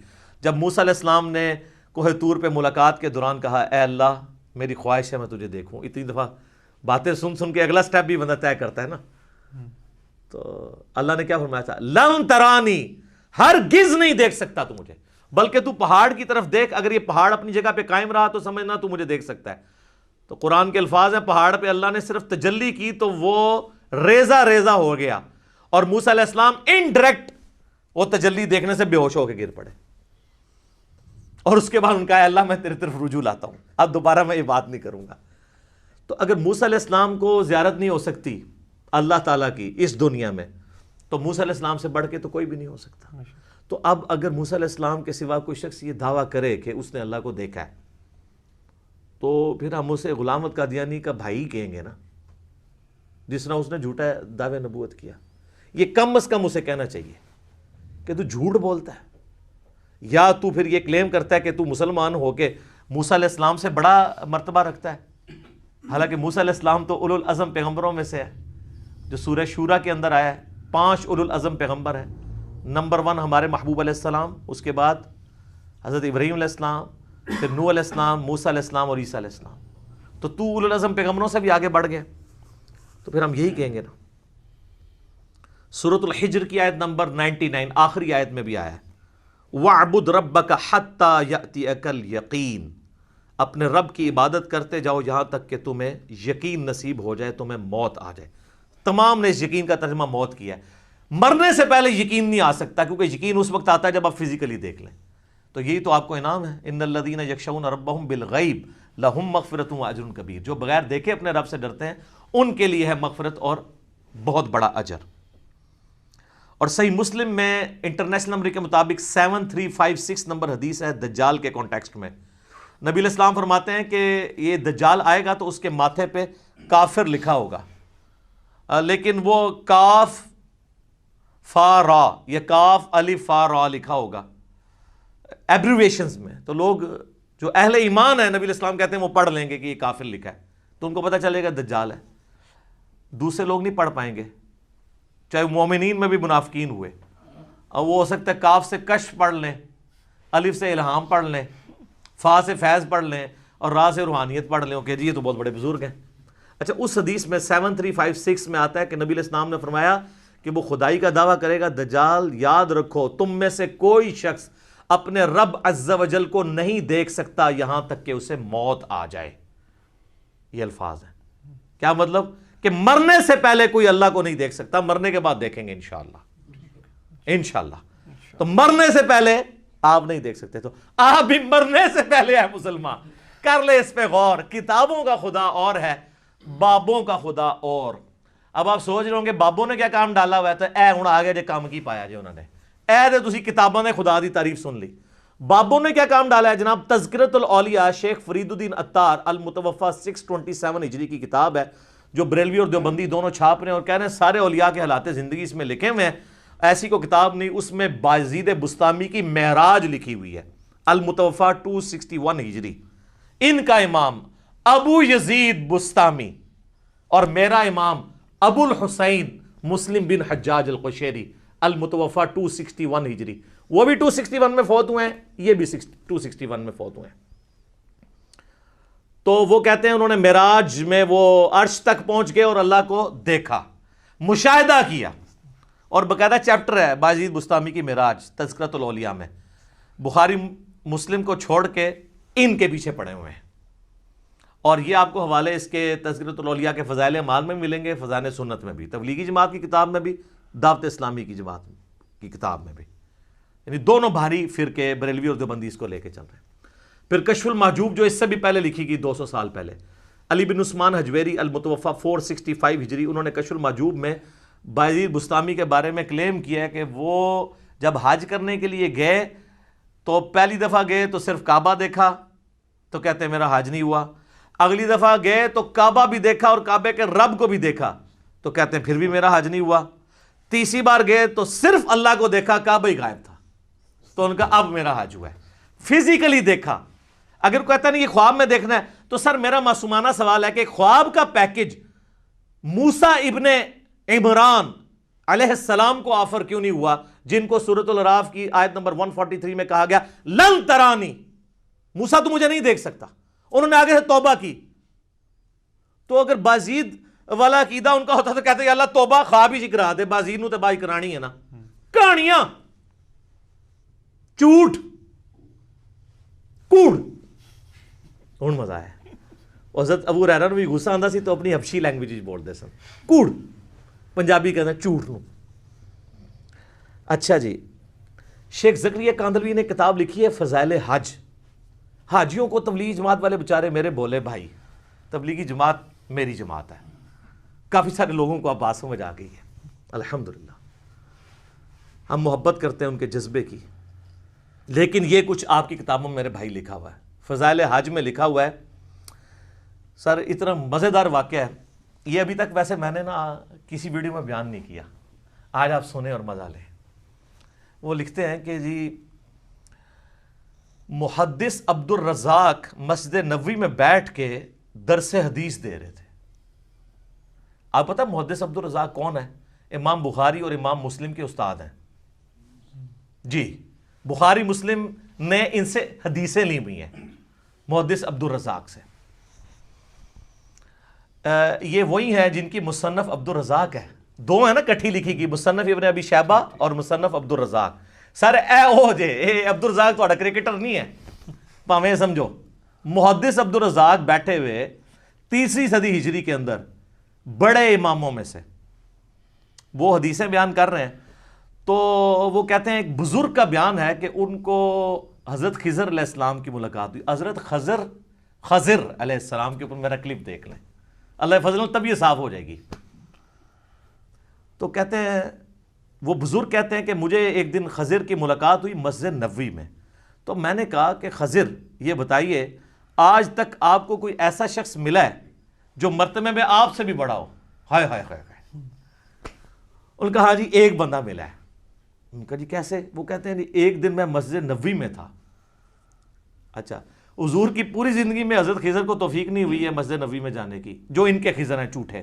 جب موسیٰ علیہ السلام نے کوہ طور پہ ملاقات کے دوران کہا اے اللہ میری خواہش ہے میں تجھے دیکھوں. اتنی دفعہ باتیں سن سن کے اگلا سٹیپ بھی بندہ طے کرتا ہے نا. تو اللہ نے کیا فرمایا تھا, لن ترانی, ہرگز نہیں دیکھ سکتا تو مجھے, بلکہ تو پہاڑ کی طرف دیکھ, اگر یہ پہاڑ اپنی جگہ پہ قائم رہا تو سمجھنا تو مجھے دیکھ سکتا ہے. تو قرآن کے الفاظ ہیں پہاڑ پہ اللہ نے صرف تجلی کی تو وہ ریزہ ریزہ ہو گیا, اور موسیٰ علیہ السلام انڈائریکٹ وہ تجلی دیکھنے سے بے ہوش ہو کے گر پڑے. اور اس کے بعد ان کا اللہ میں تیرے طرف رجوع لاتا ہوں, اب دوبارہ میں یہ بات نہیں کروں گا. تو اگر موسیٰ علیہ السلام کو زیارت نہیں ہو سکتی اللہ تعالیٰ کی اس دنیا میں, تو موسیٰ علیہ السلام سے بڑھ کے تو کوئی بھی نہیں ہو سکتا. تو اب اگر موسیٰ علیہ السلام کے سوا کوئی شخص یہ دعویٰ کرے کہ اس نے اللہ کو دیکھا ہے, تو پھر ہم اسے غلام احمد قادیانی کا بھائی کہیں گے نا, جس طرح اس نے جھوٹا دعوے نبوت کیا. یہ کم از کم اسے کہنا چاہیے کہ تو جھوٹ بولتا ہے, یا تو پھر یہ کلیم کرتا ہے کہ تو مسلمان ہو کے موسیٰ علیہ السلام سے بڑا مرتبہ رکھتا ہے. حالانکہ موسیٰ علیہ السلام تو اولو العزم پیغمبروں میں سے ہے, جو سورہ شورا کے اندر آیا ہے. 5 اولو العزم پیغمبر ہیں. نمبر 1 ہمارے محبوب علیہ السلام, اس کے بعد حضرت ابراہیم علیہ السلام, پھر نوح علیہ السلام, موسیٰ علیہ السلام اور عیسیٰ علیہ السلام. تو اولو العزم پیغمبروں سے بھی آگے بڑھ گئے. تو پھر ہم یہی کہیں گے نا. سورۃ الحجر کی آیت نمبر 99 آخری آیت میں بھی آیا ہے, وَاعْبُدْ رَبَّكَ حَتَّى يَأْتِيَكَ الْيَقِينُ, اپنے رب کی عبادت کرتے جاؤ یہاں تک کہ تمہیں یقین نصیب ہو جائے, تمہیں موت آ جائے. تمام نے اس یقین کا ترجمہ موت کیا ہے. مرنے سے پہلے یقین نہیں آ سکتا, کیونکہ یقین اس وقت آتا ہے جب آپ فزیکلی دیکھ لیں. تو یہی تو آپ کو انعام ہے, ان الذین یخشون ربہم بالغیب لہم مغفرۃ واجر کبیر. جو بغیر دیکھے اپنے رب سے ڈرتے ہیں ان کے لیے ہے مغفرت اور بہت بڑا اجر. اور صحیح مسلم میں انٹرنیشنل نمبر کے مطابق 7356 نمبر حدیث ہے دجال کے کانٹیکسٹ میں. نبی علیہ السلام فرماتے ہیں کہ یہ دجال آئے گا تو اس کے ماتھے پہ کافر لکھا ہوگا, لیکن وہ کاف فا را یا کاف الف فا را لکھا ہوگا ایبریویشنز میں. تو لوگ جو اہل ایمان ہیں نبی علیہ السلام کہتے ہیں وہ پڑھ لیں گے کہ یہ کافر لکھا ہے, تو ان کو پتہ چلے گا دجال ہے. دوسرے لوگ نہیں پڑھ پائیں گے, چاہے مومنین میں بھی منافقین ہوئے. اور وہ ہو سکتا ہے کاف سے کشف پڑھ لیں, الف سے الہام پڑھ لیں, فا سے فیض پڑھ لیں, اور را سے روحانیت پڑھ لیں. کہ جی یہ تو بہت بڑے بزرگ ہیں. اچھا, اس حدیث میں 7356 میں آتا ہے کہ نبی علیہ السلام نے فرمایا کہ وہ خدائی کا دعویٰ کرے گا دجال, یاد رکھو تم میں سے کوئی شخص اپنے رب عز و جل کو نہیں دیکھ سکتا یہاں تک کہ اسے موت آ جائے. یہ الفاظ ہیں. کیا مطلب؟ کہ مرنے سے پہلے کوئی اللہ کو نہیں دیکھ سکتا, مرنے کے بعد دیکھیں گے انشاءاللہ. انشاءاللہ. تو مرنے سے پہلے آپ نہیں دیکھ سکتے. تو آپ بھی مرنے سے پہلے ہے مسلمان, کر لے اس پہ غور. کتابوں کا خدا اور ہے, بابوں کا خدا اور. اب آپ سوچ رہے ہوں گے بابوں نے کیا کام ڈالا ہوا ہے, تو اے ہوں آگے جے کام کی پایا جی انہوں نے, اے دے تسی کتابوں نے خدا دی تعریف سن لی. بابوں نے کیا کام ڈالا ہے جناب؟ تذکرۃ الاولیاء شیخ فرید الدین عطار المتوفی 627 ہجری کی کتاب ہے, جو بریلوی اور دیوبندی دونوں چھاپ رہے ہیں اور کہہ رہے ہیں سارے اولیاء کے حالات زندگی اس میں لکھے ہوئے ہیں. ایسی کو کتاب نہیں, اس میں بایزید بستامی کی معراج لکھی ہوئی ہے, المتوفی 261 ہجری. ان کا امام ابو یزید بستامی اور میرا امام ابو الحسین مسلم بن حجاج القشیری المتوفی 261 ہجری. وہ بھی 261 میں فوت ہوئے ہیں, یہ بھی 261 میں فوت ہوئے ہیں. تو وہ کہتے ہیں انہوں نے معراج میں وہ عرش تک پہنچ گئے اور اللہ کو دیکھا, مشاہدہ کیا. اور باقاعدہ چیپٹر ہے بایزید بستامی کی معراج تذکرۃ الاولیاء میں. بخاری مسلم کو چھوڑ کے ان کے پیچھے پڑے ہوئے ہیں. اور یہ آپ کو حوالے اس کے تذکرۃ الاولیاء کے فضائل اعمال میں ملیں گے, فضائل سنت میں بھی, تبلیغی جماعت کی کتاب میں بھی, دعوت اسلامی کی جماعت کی کتاب میں بھی. یعنی دونوں بھاری فرقے بریلوی اور دیوبندی اس کو لے کے چل رہے ہیں. پھر کشف المحجوب جو اس سے بھی پہلے لکھی گئی 200 سال پہلے, علی بن عثمان حجویری المتوفی 465 ہجری, انہوں نے کشف المحجوب میں بایزید بستامی کے بارے میں کلیم کیا ہے کہ وہ جب حج کرنے کے لیے گئے تو پہلی دفعہ گئے تو صرف کعبہ دیکھا تو کہتے ہیں میرا حج نہیں ہوا، اگلی دفعہ گئے تو کعبہ بھی دیکھا اور کعبے کے رب کو بھی دیکھا تو کہتے ہیں پھر بھی میرا حج نہیں ہوا، تیسری بار گئے تو صرف اللہ کو دیکھا، کعبہ ہی غائب تھا، تو ان کا اب میرا حج ہوا ہے۔ فزیکلی دیکھا۔ اگر کہتا نہیں یہ خواب میں دیکھنا ہے تو سر میرا معصومانہ سوال ہے کہ خواب کا پیکج موسیٰ ابن عمران علیہ السلام کو آفر کیوں نہیں ہوا، جن کو سورۃ الاعراف کی آیت نمبر 143 میں کہا گیا لن ترانی، موسیٰ تو مجھے نہیں دیکھ سکتا، انہوں نے آگے سے توبہ کی۔ تو اگر بازید والا عقیدہ ان کا ہوتا تو کہتے ہیں اللہ توبہ خواب ہی کرا دے، بازید نو تے بائی کرانی ہے نا، کہانیاں جھوٹ کوڑ۔ ہن مزہ آیا۔ حضرت ابو ہریرہ نوں بھی غصہ آندا سی تو اپنی حبشی لینگویج وچ بولدے سن، کوڑ، پنجابی کہتے ہیں جھوٹ نو۔ اچھا جی، شیخ زکریا کاندلوی نے کتاب لکھی ہے فضائل حج۔ حاجیوں کو تبلیغی جماعت والے بچارے میرے بولے بھائی، تبلیغی جماعت میری جماعت ہے، کافی سارے لوگوں کو اب بات سمجھ آ گئی ہے الحمدللہ، ہم محبت کرتے ہیں ان کے جذبے کی، لیکن یہ کچھ آپ کی کتابوں میں میرے بھائی لکھا ہوا ہے۔ فضائل حج میں لکھا ہوا ہے سر، اتنا مزیدار واقعہ ہے یہ، ابھی تک ویسے میں نے نا کسی ویڈیو میں بیان نہیں کیا، آج آپ سنیں اور مزہ لیں۔ وہ لکھتے ہیں کہ جی محدث عبد الرزاق مسجد نبوی میں بیٹھ کے درس حدیث دے رہے تھے۔ آپ پتہ محدث عبد الرزاق کون ہے؟ امام بخاری اور امام مسلم کے استاد ہیں جی، بخاری مسلم نے ان سے حدیثیں لی ہوئی ہیں محدث عبد الرزاق سے۔ یہ وہی ہیں جن کی مصنف عبد الرزاق ہے، دو ہیں نا کٹھی لکھی گئی، مصنف ابن ابی شیبہ اور مصنف عبد الرزاق۔ سر اے او جے اے عبد الرزاق تھوڑا کرکٹر نہیں ہے، پاویں سمجھو۔ محدث عبد الرزاق بیٹھے ہوئے 3 صدی ہجری کے اندر بڑے اماموں میں سے وہ حدیثیں بیان کر رہے ہیں، تو وہ کہتے ہیں ایک بزرگ کا بیان ہے کہ ان کو حضرت خضر علیہ السلام کی ملاقات ہوئی۔ حضرت خضر علیہ السلام کے اوپر میرا کلپ دیکھ لیں، اللہ فضل تب یہ صاف ہو جائے گی۔ تو کہتے ہیں وہ بزرگ کہتے ہیں کہ مجھے ایک دن خضر کی ملاقات ہوئی مسجد نبوی میں، تو میں نے کہا کہ خضر یہ بتائیے آج تک آپ کو کوئی ایسا شخص ملا ہے جو مرتبے میں آپ سے بھی بڑا ہو؟ ہائے ہائے ہائے ہائے۔ ان کا ہاں جی ایک بندہ ملا ہے۔ ان کا جی کیسے؟ وہ کہتے ہیں جی ایک دن میں مسجد نبوی میں تھا۔ اچھا، حضور کی پوری زندگی میں حضرت خضر کو توفیق نہیں ہوئی ہے مسجد نبوی میں جانے کی، جو ان کے خضر ہیں جھوٹے۔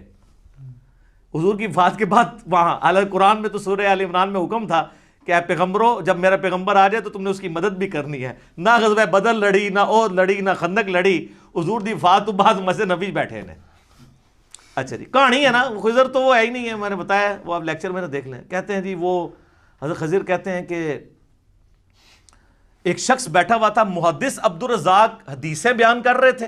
حضور کی وفات کے بعد وہاں حالانکہ قرآن میں تو سورہ آل عمران میں حکم تھا کہ اے پیغمبرو جب میرا پیغمبر آ جائے تو تم نے اس کی مدد بھی کرنی ہے۔ نہ غزوہ بدر لڑی، نہ احد لڑی، نہ خندق لڑی، حضور دی وفات تو بعد مسجد نبوی بیٹھے ہیں۔ اچھا جی، کہانی ہے نا، خضر تو وہ ہے ہی نہیں ہے، میں نے بتایا، وہ آپ لیکچر میں نہ دیکھ لیں۔ کہتے ہیں جی وہ حضرت خضر کہتے ہیں کہ ایک شخص بیٹھا ہوا تھا، محدث عبد الرزاق حدیثیں بیان کر رہے تھے،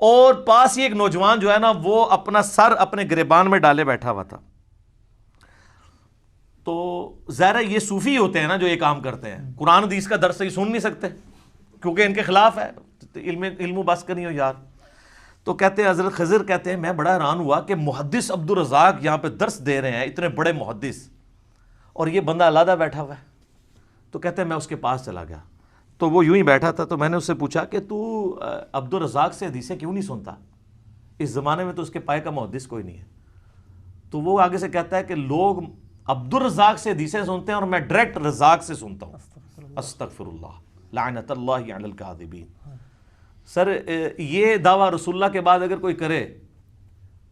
اور پاس ہی ایک نوجوان جو ہے نا وہ اپنا سر اپنے گریبان میں ڈالے بیٹھا ہوا تھا۔ تو ظاہر یہ صوفی ہوتے ہیں نا جو یہ کام کرتے ہیں، قرآن حدیث کا درس ہی سن نہیں سکتے کیونکہ ان کے خلاف ہے، علم و بس کرنی ہو یار۔ تو کہتے ہیں حضرت خضر کہتے ہیں میں بڑا حیران ہوا کہ محدث عبد الرزاق یہاں پہ درس دے رہے ہیں، اتنے بڑے محدث، اور یہ بندہ علیحدہ بیٹھا ہوا ہے۔ تو کہتے ہیں میں اس کے پاس چلا گیا، تو وہ یوں ہی بیٹھا تھا، تو میں نے اس سے پوچھا کہ تو عبد الرزاق سے حدیثیں کیوں نہیں سنتا؟ اس زمانے میں تو اس کے پائے کا محدث کوئی نہیں ہے۔ تو وہ آگے سے کہتا ہے کہ لوگ عبد الرزاق سے حدیثیں سنتے ہیں اور میں ڈائریکٹ رزاق سے سنتا ہوں۔ استغفر اللہ، لعنت اللہ علی الکاذبین۔ سر یہ دعویٰ رسول اللہ کے بعد اگر کوئی کرے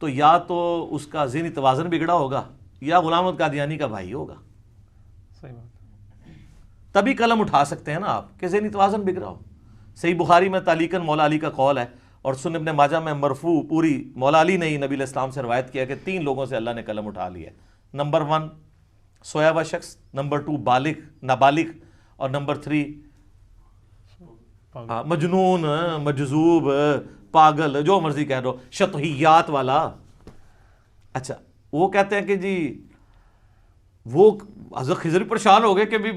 تو یا تو اس کا ذہنی توازن بگڑا ہوگا یا غلام احمد قادیانی کا بھائی ہوگا۔ صحیح بات، تبھی قلم اٹھا سکتے ہیں نا آپ کہ ذہنی توازن بگڑا ہو۔ صحیح بخاری میں تعلیقاً مولا علی کا قول ہے، اور سنن ابن ماجہ میں مرفوع پوری مولا علی نے ہی نبی علیہ السلام سے روایت کیا کہ 3 لوگوں سے اللہ نے قلم اٹھا لیا ہے۔ نمبر 1 سویا ہوا شخص، نمبر 2 بالغ نابالغ، اور نمبر 3 مجنون، مجذوب، پاگل، جو مرضی کہہ دو، شطحیات والا۔ اچھا، وہ کہتے ہیں کہ جی وہ حضرت خضر پریشان ہو گئے کہ بھی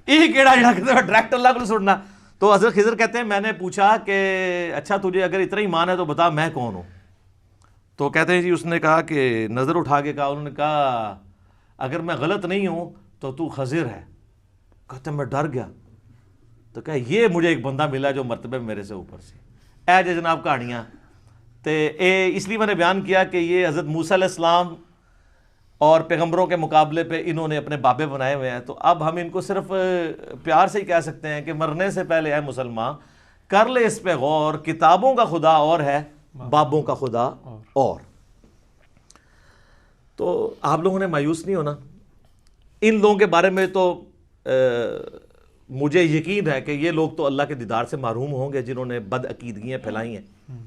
یہ کیڑا جڑا کہتے ہیں ڈائریکٹ اللہ کو سننا۔ تو حضرت خضر کہتے ہیں میں نے پوچھا کہ اچھا تجھے اگر اتنا ایمان ہے تو بتا میں کون ہوں؟ تو کہتے ہیں جی اس نے کہا کہ نظر اٹھا کے کہا، انہوں نے کہا اگر میں غلط نہیں ہوں تو خضر ہے. کہتے میں ڈر گیا. تو کہا یہ مجھے ایک بندہ ملا جو مرتبے میرے سے اوپر سے. اے جی جناب کہانیاں تے اس لیے میں نے بیان کیا کہ یہ حضرت موسیٰ علیہ السلام اور پیغمبروں کے مقابلے پہ انہوں نے اپنے بابے بنائے ہوئے ہیں. تو اب ہم ان کو صرف پیار سے ہی کہہ سکتے ہیں کہ مرنے سے پہلے اے مسلمان کر لے اس پہ غور، کتابوں کا خدا اور ہے، بابوں کا خدا اور. تو آپ لوگوں نے مایوس نہیں ہونا. ان لوگوں کے بارے میں تو مجھے یقین ہے کہ یہ لوگ تو اللہ کے دیدار سے محروم ہوں گے جنہوں نے بد عقیدگیاں پھیلائی ہیں،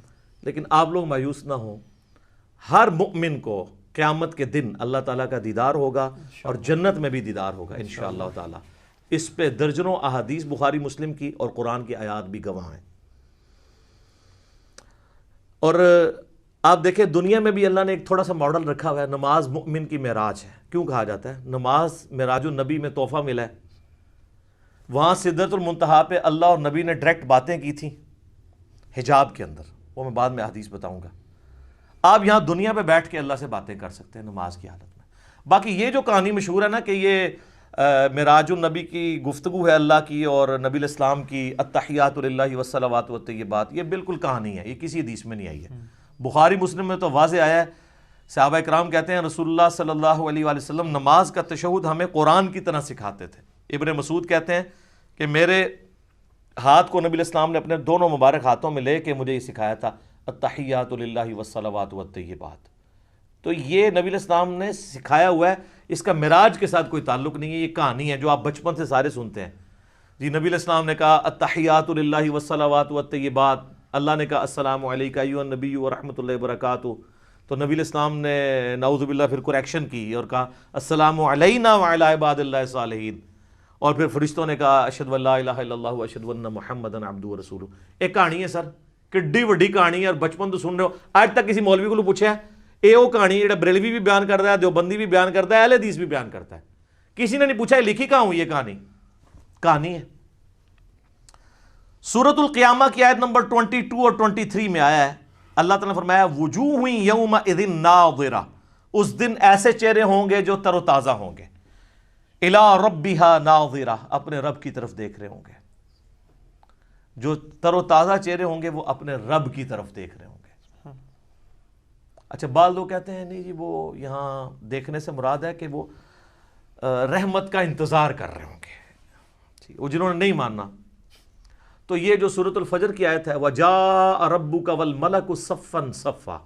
لیکن آپ لوگ مایوس نہ ہوں. ہر مؤمن کو قیامت کے دن اللہ تعالیٰ کا دیدار ہوگا اور جنت میں بھی دیدار ہوگا انشاءاللہ تعالیٰ. اس پہ درجنوں احادیث بخاری مسلم کی اور قرآن کی آیات بھی گواہ ہیں. اور آپ دیکھیں دنیا میں بھی اللہ نے ایک تھوڑا سا ماڈل رکھا ہوا ہے. نماز مؤمن کی معراج ہے. کیوں کہا جاتا ہے؟ نماز معراج النبی میں تحفہ ملا ہے. وہاں سدرۃ المنتہا پہ اللہ اور نبی نے ڈائریکٹ باتیں کی تھیں حجاب کے اندر، وہ میں بعد میں حدیث بتاؤں گا. آپ یہاں دنیا پہ بیٹھ کے اللہ سے باتیں کر سکتے ہیں نماز کی حالت میں. باقی یہ جو کہانی مشہور ہے نا کہ یہ معراج النبی کی گفتگو ہے اللہ کی اور نبی علیہ السلام کی التحیات للہ والصلوات والطیبات، یہ بالکل کہانی ہے، یہ کسی حدیث میں نہیں آئی ہے. بخاری مسلم میں تو واضح آیا ہے. صحابہ کرام کہتے ہیں رسول اللہ صلی اللہ علیہ وآلہ وسلم نماز کا تشہد ہمیں قرآن کی طرح سکھاتے تھے. ابن مسعود کہتے ہیں کہ میرے ہاتھ کو نبی علیہ السلام نے اپنے دونوں مبارک ہاتھوں میں لے کے مجھے یہ سکھایا تھا التحیات للہ والصلوات والطیبات. تو یہ نبی علیہ السلام نے سکھایا ہوا ہے، اس کا معراج کے ساتھ کوئی تعلق نہیں ہے. یہ کہانی ہے جو آپ بچپن سے سارے سنتے ہیں. جی نبی علیہ السلام نے کہا التحیات للہ والصلوات والطیبات، اللہ نے کہا السلام علیکہ ایھا النبی ورحمۃ اللہ وبرکاتہ. تو نبی علیہ السلام نے نعوذ باللہ پھر کریکشن کی اور کہا السلام علینا وعلی عباد اللہ الصالحین. اور پھر فرشتوں نے کہا اشہد ان لا الہ الا اللہ واشہد ان محمدا عبدہ ورسولہ. ایک کہانی ہے سر، کڈی وڈی کہانی ہے اور بچپن تو سن رہے ہو. آج تک کسی مولوی کو پوچھا ہے اے وہ کہانی جڑا بریلوی بھی بیان کرتا ہے، دیوبندی بھی بیان کرتا ہے، اہل حدیث بھی بیان کرتا ہے، کسی نے نہیں پوچھا لکھی کہاں ہوئی یہ کہانی ہے. سورۃ القیامہ کی آیت نمبر 22 اور 23 میں آیا ہے، اللہ تعالیٰ نے فرمایا وجوہ یومئذ ناظرہ، اس دن ایسے چہرے ہوں گے جو تر و تازہ ہوں گے، الی ربہا ناظرہ، اپنے رب کی طرف دیکھ رہے ہوں گے. جو تر و تازہ چہرے ہوں گے وہ اپنے رب کی طرف دیکھ رہے ہوں گے. اچھا بعض لوگ کہتے ہیں نہیں جی وہ یہاں دیکھنے سے مراد ہے کہ وہ رحمت کا انتظار کر رہے ہوں گے. وہ جنہوں نے نہیں ماننا تو یہ جو سورۃ الفجر کی آیت ہے وَجَاءَ رَبُّكَ وَالْمَلَكُ صَفًّا صَفًّا،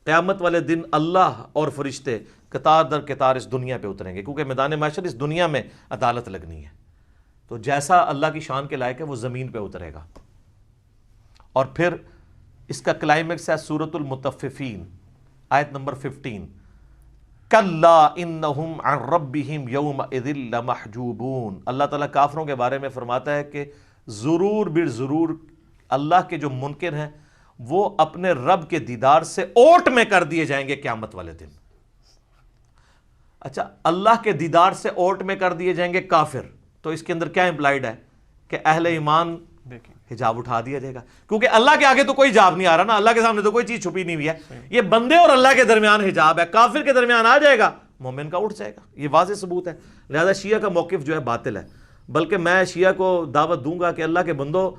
قیامت والے دن اللہ اور فرشتے قطار در قطار اس دنیا پہ اتریں گے، کیونکہ میدان محشر اس دنیا میں عدالت لگنی ہے. تو جیسا اللہ کی شان کے لائق ہے وہ زمین پہ اترے گا. اور پھر اس کا کلائمیکس ہے سورۃ المطففین آیت نمبر 15 کَلَّا إِنَّهُمْ عَنْ رَبِّهِمْ يَوْمَئِذٍ لَمَحْجُوبُونَ. اللہ تعالیٰ کافروں کے بارے میں فرماتا ہے کہ ضرور بالضرور اللہ کے جو منکر ہیں وہ اپنے رب کے دیدار سے اوٹ میں کر دیے جائیں گے قیامت والے دن. اچھا اللہ کے دیدار سے اوٹ میں کر دیے جائیں گے کافر، تو اس کے اندر کیا امپلائیڈ ہے کہ اہل ایمان حجاب اٹھا دیا جائے گا، کیونکہ اللہ کے آگے تو کوئی حجاب نہیں آ رہا نا، اللہ کے سامنے تو کوئی چیز چھپی نہیں ہوئی ہے. یہ بندے اور اللہ کے درمیان حجاب ہے، کافر کے درمیان آ جائے گا مومن کا اٹھ جائے گا. یہ واضح ثبوت ہے. لہذا شیعہ کا موقف جو ہے باطل ہے. بلکہ میں شیعہ کو دعوت دوں گا کہ اللہ کے بندو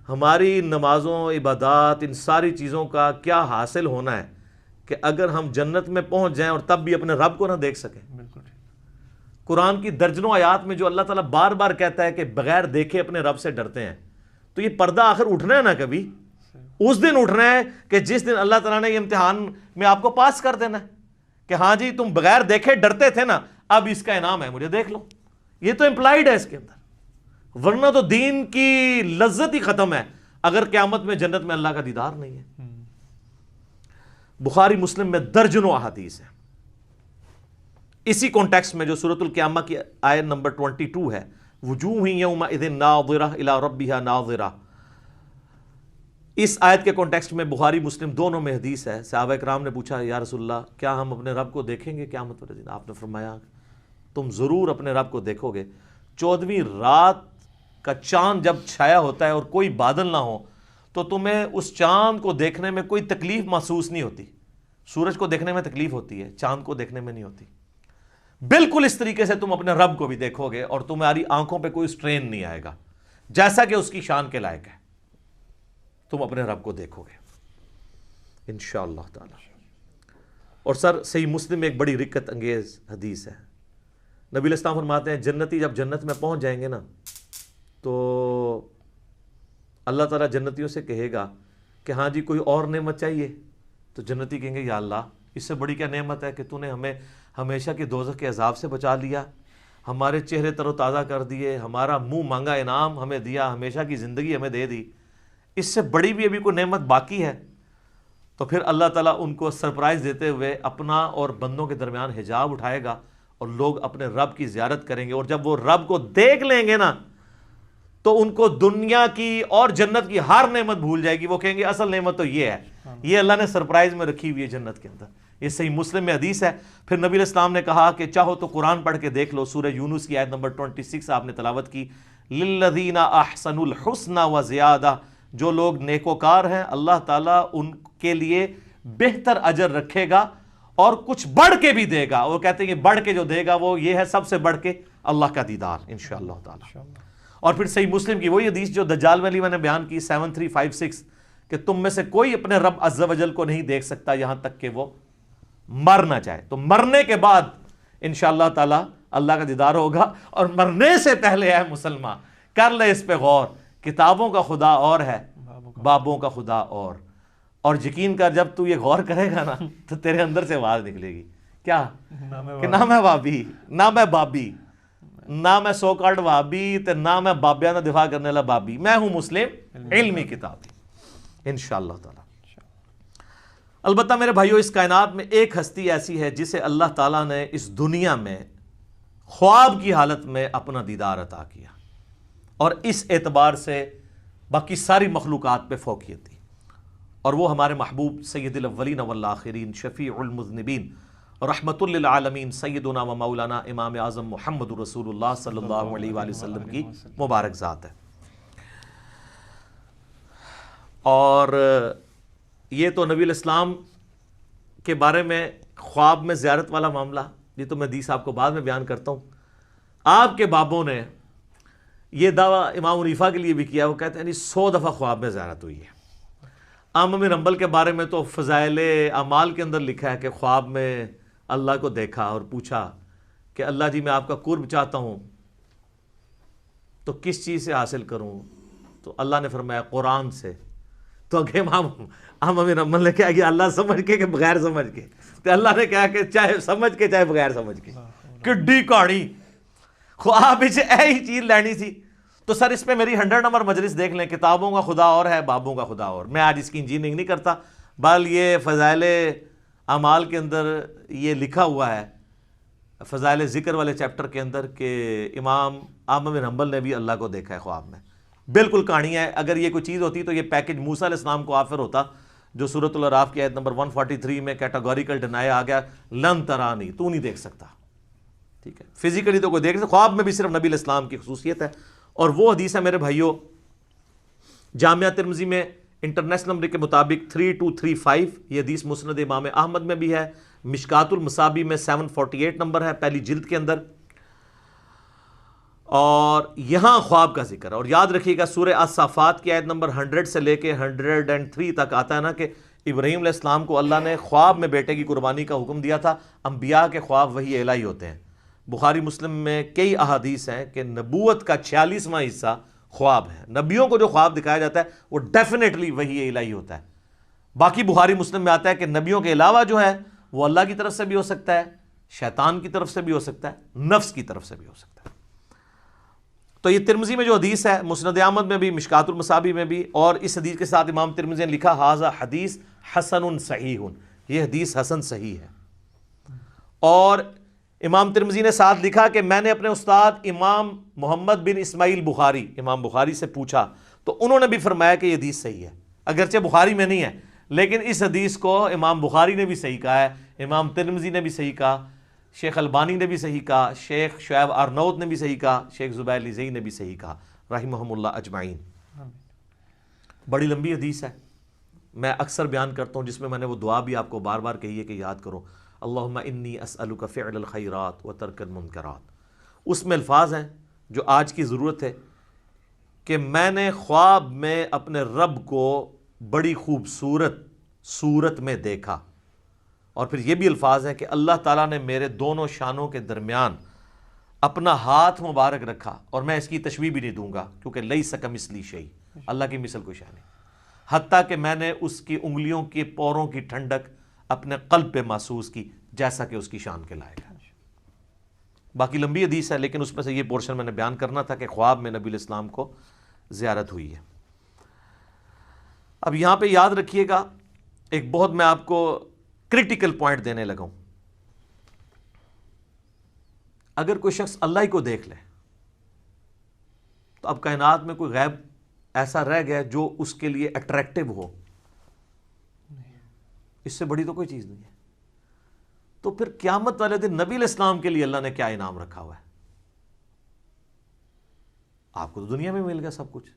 ہماری نمازوں عبادات ان ساری چیزوں کا کیا حاصل ہونا ہے کہ اگر ہم جنت میں پہنچ جائیں اور تب بھی اپنے رب کو نہ دیکھ سکیں. قرآن کی درجنوں آیات میں جو اللہ تعالیٰ بار بار کہتا ہے کہ بغیر دیکھے اپنے رب سے ڈرتے ہیں، تو یہ پردہ آخر اٹھنا ہے نا کبھی، اس دن اٹھنا ہے کہ جس دن اللہ تعالیٰ نے یہ امتحان میں آپ کو پاس کر دینا ہے کہ ہاں جی تم بغیر دیکھے ڈرتے تھے نا، اب اس کا انعام ہے، مجھے دیکھ لو. یہ تو امپلائیڈ ہے اس کے اندر، ورنہ تو دین کی لذت ہی ختم ہے اگر قیامت میں جنت میں اللہ کا دیدار نہیں ہے. بخاری مسلم میں درجنوں احادیث ہیں. اسی کانٹیکسٹ میں جو سورۃ القیامہ کی آیت نمبر 22 ہے وجوہ یومئذ ناظرہ الی ربہا ناظرہ، اس آیت کے کانٹیکسٹ میں بخاری مسلم دونوں میں حدیث ہے. صحابہ کرام نے پوچھا یا رسول اللہ کیا ہم اپنے رب کو دیکھیں گے قیامت والے دن؟ آپ نے فرمایا تم ضرور اپنے رب کو دیکھو گے. 14ویں رات کا چاند جب چھایا ہوتا ہے اور کوئی بادل نہ ہو تو تمہیں اس چاند کو دیکھنے میں کوئی تکلیف محسوس نہیں ہوتی. سورج کو دیکھنے میں تکلیف ہوتی ہے، چاند کو دیکھنے میں نہیں ہوتی۔ بالکل اس طریقے سے تم اپنے رب کو بھی دیکھو گے اور تمہاری آنکھوں پہ کوئی سٹرین نہیں آئے گا، جیسا کہ اس کی شان کے لائق ہے، تم اپنے رب کو دیکھو گے انشاءاللہ تعالی۔ اور سر صحیح مسلم میں ایک بڑی رکت انگیز حدیث ہے، نبی علیہ السلام فرماتے ہیں جنتی جب جنت میں پہنچ جائیں گے نا تو اللہ تعالیٰ جنتیوں سے کہے گا کہ ہاں جی کوئی اور نعمت چاہیے، تو جنتی کہیں گے یا اللہ اس سے بڑی کیا نعمت ہے کہ تو نے ہمیں ہمیشہ کے دوزخ کے عذاب سے بچا لیا، ہمارے چہرے تر و تازہ کر دیے، ہمارا منہ مانگا انعام ہمیں دیا، ہمیشہ کی زندگی ہمیں دے دی، اس سے بڑی بھی ابھی کوئی نعمت باقی ہے؟ تو پھر اللہ تعالیٰ ان کو سرپرائز دیتے ہوئے اپنا اور بندوں کے درمیان حجاب اٹھائے گا اور لوگ اپنے رب کی زیارت کریں گے، اور جب وہ رب کو دیکھ لیں گے نا تو ان کو دنیا کی اور جنت کی ہر نعمت بھول جائے گی، وہ کہیں گے اصل نعمت تو یہ ہے، یہ اللہ نے سرپرائز میں رکھی ہوئی ہے جنت کے اندر۔ یہ صحیح مسلم میں حدیث ہے۔ پھر نبی علیہ السلام نے کہا کہ چاہو تو قرآن پڑھ کے دیکھ لو، سورہ یونس کی آیت نمبر 26 آپ نے تلاوت کی، للذین احسنوا الحسنى وزیادہ، جو لوگ نیکوکار ہیں اللہ تعالیٰ ان کے لیے بہتر اجر رکھے گا اور کچھ بڑھ کے بھی دے گا۔ وہ کہتے ہیں کہ بڑھ کے جو دے گا وہ یہ ہے سب سے بڑھ کے اللہ کا دیدار انشاءاللہ تعالی۔ اور پھر صحیح مسلم کی وہی حدیث جو دجال والی میں نے بیان کی 7356 کہ تم میں سے کوئی اپنے رب عز و جل کو نہیں دیکھ سکتا یہاں تک کہ وہ مر نہ جائے، تو مرنے کے بعد انشاءاللہ تعالی اللہ کا دیدار ہوگا۔ اور مرنے سے پہلے ہے مسلمان کر لے اس پہ غور، کتابوں کا خدا اور ہے بابوں کا خدا اور یقین کر جب تو یہ غور کرے گا نا تو تیرے اندر سے آواز نکلے گی کیا کہ نہ میں وابی، نہ میں بابی، نہ میں سو کالڈ وابی تے نہ میں بابیاں دا دفاع کرنے والا بابی، میں ہوں مسلم علمی کتابی انشاءاللہ تعالی۔ البتہ میرے بھائیوں اس کائنات میں ایک ہستی ایسی ہے جسے اللہ تعالیٰ نے اس دنیا میں خواب کی حالت میں اپنا دیدار عطا کیا، اور اس اعتبار سے باقی ساری مخلوقات پہ فوقیت دی، اور وہ ہمارے محبوب سید الاولین والآخرین شفیع المذنبین رحمت للعالمین سیدنا و مولانا امام اعظم محمد رسول اللہ صلی اللہ علیہ وآلہ وسلم کی مبارک ذات ہے۔ اور یہ تو نبی الاسلام کے بارے میں خواب میں زیارت والا معاملہ، یہ تو میں حدیث آپ کو بعد میں بیان کرتا ہوں۔ آپ کے بابوں نے یہ دعویٰ امام حنیفہ کے لیے بھی کیا، وہ کہتے ہیں 100 دفعہ خواب میں زیارت ہوئی ہے۔ امام بن حنبل کے بارے میں تو فضائل اعمال کے اندر لکھا ہے کہ خواب میں اللہ کو دیکھا اور پوچھا کہ اللہ جی میں آپ کا قرب چاہتا ہوں تو کس چیز سے حاصل کروں، تو اللہ نے فرمایا قرآن سے۔ تو اگے امام بن حنبل نے کہا کہ اللہ سمجھ کے کہ بغیر سمجھ کے، تو اللہ نے کہا کہ چاہے سمجھ کے چاہے بغیر سمجھ کے، کڈی کہانی خواب ایہی چیز لینی سی۔ تو سر اس پہ میری 100 نمبر مجلس دیکھ لیں، کتابوں کا خدا اور ہے بابوں کا خدا اور۔ میں آج اس کی انجینئرنگ نہیں کرتا، بل یہ فضائل اعمال کے اندر یہ لکھا ہوا ہے، فضائل ذکر والے چیپٹر کے اندر، کہ امام احمد بن حنبل نے بھی اللہ کو دیکھا ہے خواب میں۔ بالکل کہانی ہے، اگر یہ کوئی چیز ہوتی تو یہ پیکج موسیٰ علیہ السلام کو آفر ہوتا، جو سورۃ الاعراف کی آیت نمبر 143 میں کیٹاگوریکل ڈینائی آ گیا، لن ترانی، تو نہیں دیکھ سکتا، ٹھیک ہے، فزیکلی تو کوئی دیکھ سکتا، خواب میں بھی صرف نبی علیہ السلام کی خصوصیت ہے۔ اور وہ حدیث ہے میرے بھائیوں جامعہ ترمذی میں انٹرنیشنل نمبر کے مطابق 3235، یہ حدیث مسند امام احمد میں بھی ہے، مشکات المصابیح میں 748 نمبر ہے پہلی جلد کے اندر، اور یہاں خواب کا ذکر ہے۔ اور یاد رکھیے گا سورہ الصافات کی آیت نمبر 100 سے لے کے 103 تک آتا ہے نا کہ ابراہیم علیہ السلام کو اللہ نے خواب میں بیٹے کی قربانی کا حکم دیا تھا۔ انبیاء کے خواب وحی الہی ہوتے ہیں۔ بخاری مسلم میں کئی احادیث ہیں کہ نبوت کا 46واں حصہ خواب ہے، نبیوں کو جو خواب دکھایا جاتا ہے وہ ڈیفینیٹلی وحی الہی ہوتا ہے۔ باقی بخاری مسلم میں آتا ہے کہ نبیوں کے علاوہ جو ہے وہ اللہ کی طرف سے بھی ہو سکتا ہے، شیطان کی طرف سے بھی ہو سکتا ہے، نفس کی طرف سے بھی ہو سکتا ہے۔ تو یہ ترمذی میں جو حدیث ہے، مسند احمد میں بھی، مشکات المصابیح میں بھی، اور اس حدیث کے ساتھ امام ترمذی نے لکھا ھذا حدیث حسن صحیح، یہ حدیث حسن صحیح ہے۔ اور امام ترمذی نے ساتھ لکھا کہ میں نے اپنے استاد امام محمد بن اسماعیل بخاری، امام بخاری سے پوچھا تو انہوں نے بھی فرمایا کہ یہ حدیث صحیح ہے، اگرچہ بخاری میں نہیں ہے لیکن اس حدیث کو امام بخاری نے بھی صحیح کہا ہے، امام ترمذی نے بھی صحیح کہا، شیخ البانی نے بھی صحیح کہا، شیخ شعیب ارنوت نے بھی صحیح کہا، شیخ زبیر لیزئی نے بھی صحیح کہا رحمہم اللہ اجمعین۔ بڑی لمبی حدیث ہے، میں اکثر بیان کرتا ہوں، جس میں نے وہ دعا بھی آپ کو بار بار کہی ہے کہ یاد کرو، اللہم انی اسألک فعل الخیرات و ترک المنکرات۔ اس میں الفاظ ہیں جو آج کی ضرورت ہے کہ میں نے خواب میں اپنے رب کو بڑی خوبصورت صورت میں دیکھا، اور پھر یہ بھی الفاظ ہیں کہ اللہ تعالیٰ نے میرے دونوں شانوں کے درمیان اپنا ہاتھ مبارک رکھا، اور میں اس کی تشبیہ بھی نہیں دوں گا کیونکہ لیس کمثلہ شیء، اللہ کی مثل کوئی شے نہیں، حتیٰ کہ میں نے اس کی انگلیوں کے پوروں کی ٹھنڈک اپنے قلب پہ محسوس کی جیسا کہ اس کی شان کے لائق ہے۔ باقی لمبی حدیث ہے، لیکن اس میں سے یہ پورشن میں نے بیان کرنا تھا کہ خواب میں نبی علیہ السلام کو زیارت ہوئی ہے۔ اب یہاں پہ یاد رکھیے گا، ایک بہت میں آپ کو کرٹیکل پوائنٹ دینے لگا ہوں۔ اگر کوئی شخص اللہ ہی کو دیکھ لے تو اب کائنات میں کوئی غیب ایسا رہ گیا جو اس کے لیے اٹریکٹیو ہو؟ اس سے بڑی تو کوئی چیز نہیں ہے۔ تو پھر قیامت والے دن نبی علیہ السلام کے لیے اللہ نے کیا انعام رکھا ہوا ہے؟ آپ کو تو دنیا میں مل گیا سب کچھ۔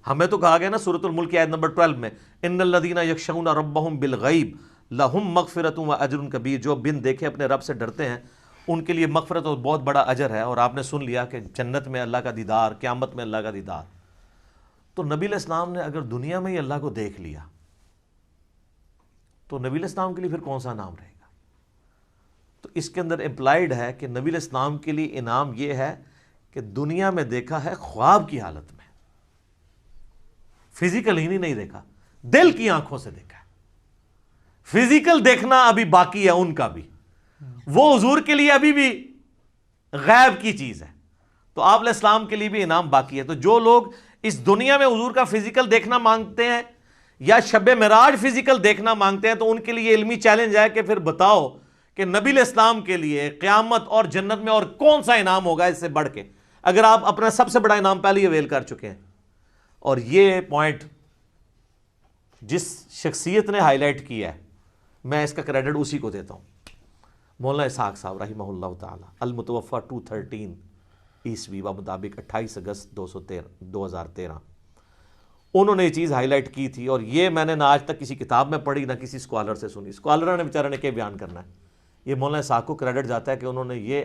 ہمیں تو کہا گیا نا سورۃ الملک کی آیت نمبر 12 میں، ان الذین یخشون ربہم بالغیب لہم مغفرۃ و اجر کبیر، جو بن دیکھے اپنے رب سے ڈرتے ہیں ان کے لیے مغفرت اور بہت بڑا اجر ہے۔ اور آپ نے سن لیا کہ جنت میں اللہ کا دیدار، قیامت میں اللہ کا دیدار۔ تو نبی علیہ السلام نے اگر دنیا میں ہی اللہ کو دیکھ لیا تو نبی علیہ السلام کے لیے پھر کون سا انعام رہے گا؟ تو اس کے اندر امپلائڈ ہے کہ نبی علیہ السلام کے لیے انعام یہ ہے کہ دنیا میں دیکھا ہے خواب کی حالت میں، فزیکل ہی نہیں دیکھا، دل کی آنکھوں سے دیکھا ہے۔ فزیکل دیکھنا ابھی باقی ہے ان کا بھی، وہ حضور کے لیے ابھی بھی غیب کی چیز ہے، تو آپ علیہ السلام کے لیے بھی انعام باقی ہے۔ تو جو لوگ اس دنیا میں حضور کا فزیکل دیکھنا مانگتے ہیں یا شب معراج فزیکل دیکھنا مانگتے ہیں، تو ان کے لیے علمی چیلنج ہے کہ پھر بتاؤ کہ نبی علیہ السلام کے لیے قیامت اور جنت میں اور کون سا انعام ہوگا اس سے بڑھ کے، اگر آپ اپنا سب سے بڑا انعام پہلے ہی اویل کر چکے ہیں۔ اور یہ پوائنٹ جس شخصیت نے ہائی لائٹ کیا ہے، میں اس کا کریڈٹ اسی کو دیتا ہوں، مولانا اسحاق صاحب رحمہ اللہ تعالی، المتوفی 213 عیسوی مطابق 28 اگست 2013۔ انہوں نے یہ چیز ہائی لائٹ کی تھی، اور یہ میں نے نہ آج تک کسی کتاب میں پڑھی نہ کسی اسکالر سے سنی۔ اسکالر نے بیچارے نے کیا بیان کرنا ہے، یہ مولانا اسحاق کو کریڈٹ جاتا ہے کہ انہوں نے یہ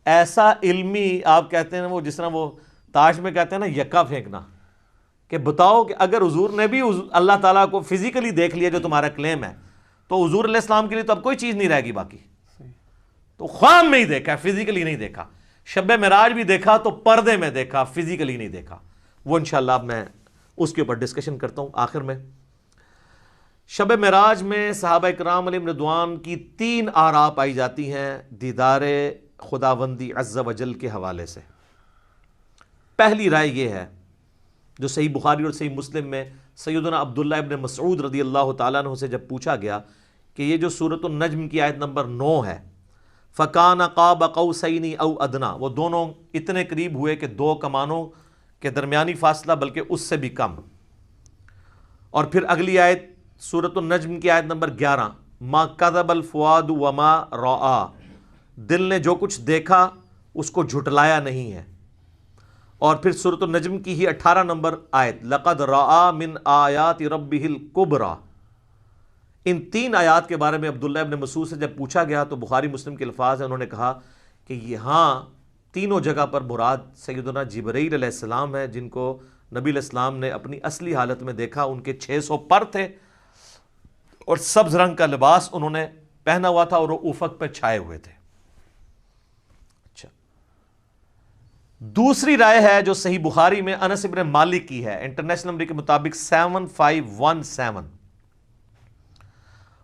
ایسا علمی، آپ کہتے ہیں وہ جس طرح وہ تاش میں کہتے ہیں نا یکا پھینکنا، کہ بتاؤ کہ اگر حضور نے بھی اللہ تعالیٰ کو فزیکلی دیکھ لیا جو تمہارا کلیم ہے، تو حضور علیہ السلام کے لیے تو اب کوئی چیز نہیں رہے گی باقی۔ تو خواب میں ہی دیکھا، فزیکلی نہیں دیکھا، شب معراج بھی دیکھا تو پردے میں دیکھا، فزیکلی نہیں دیکھا۔ وہ انشاءاللہ اب میں اس کے اوپر ڈسکشن کرتا ہوں آخر میں۔ شب معراج میں صحابہ اکرام علیہم رضوان کی 3 آراء پائی جاتی ہیں دیدار خداوندی عز و جل کے حوالے سے۔ پہلی رائے یہ ہے جو صحیح بخاری اور صحیح مسلم میں سیدنا عبداللہ ابن مسعود رضی اللہ تعالیٰ عنہ سے جب پوچھا گیا کہ یہ جو سورۃ النجم کی آیت نمبر 9 ہے، فَكَانَ قَابَ قَوْسَيْنِ أَوْ أَدْنَىٰ، وہ دونوں اتنے قریب ہوئے کہ 2 کمانوں کے درمیانی فاصلہ بلکہ اس سے بھی کم۔ اور پھر اگلی آیت سورۃ النجم کی آیت نمبر 11، مَا كَذَبَ الْفُؤَادُ وَمَا رَأَىٰ، دل نے جو کچھ دیکھا اس کو جھٹلایا نہیں ہے۔ اور پھر سورۃ النجم کی ہی 18 نمبر آیت، لَقَدْ رَأَىٰ مِنْ آیَاتِ رَبِّهِ الْكُبْرَىٰ۔ ان 3 آیات کے بارے میں عبداللہ ابن مسعود سے جب پوچھا گیا تو بخاری مسلم کے الفاظ ہیں، انہوں نے کہا کہ یہاں تینوں جگہ پر مراد سیدنا جبرائیل علیہ السلام ہے، جن کو نبی علیہ السلام نے اپنی اصلی حالت میں دیکھا۔ ان کے 600 پر تھے اور سبز رنگ کا لباس انہوں نے پہنا ہوا تھا اور وہ افق پہ چھائے ہوئے تھے۔ اچھا، دوسری رائے ہے جو صحیح بخاری میں انس ابن مالک کی ہے، انٹرنیشنل نمبر کے مطابق 7517،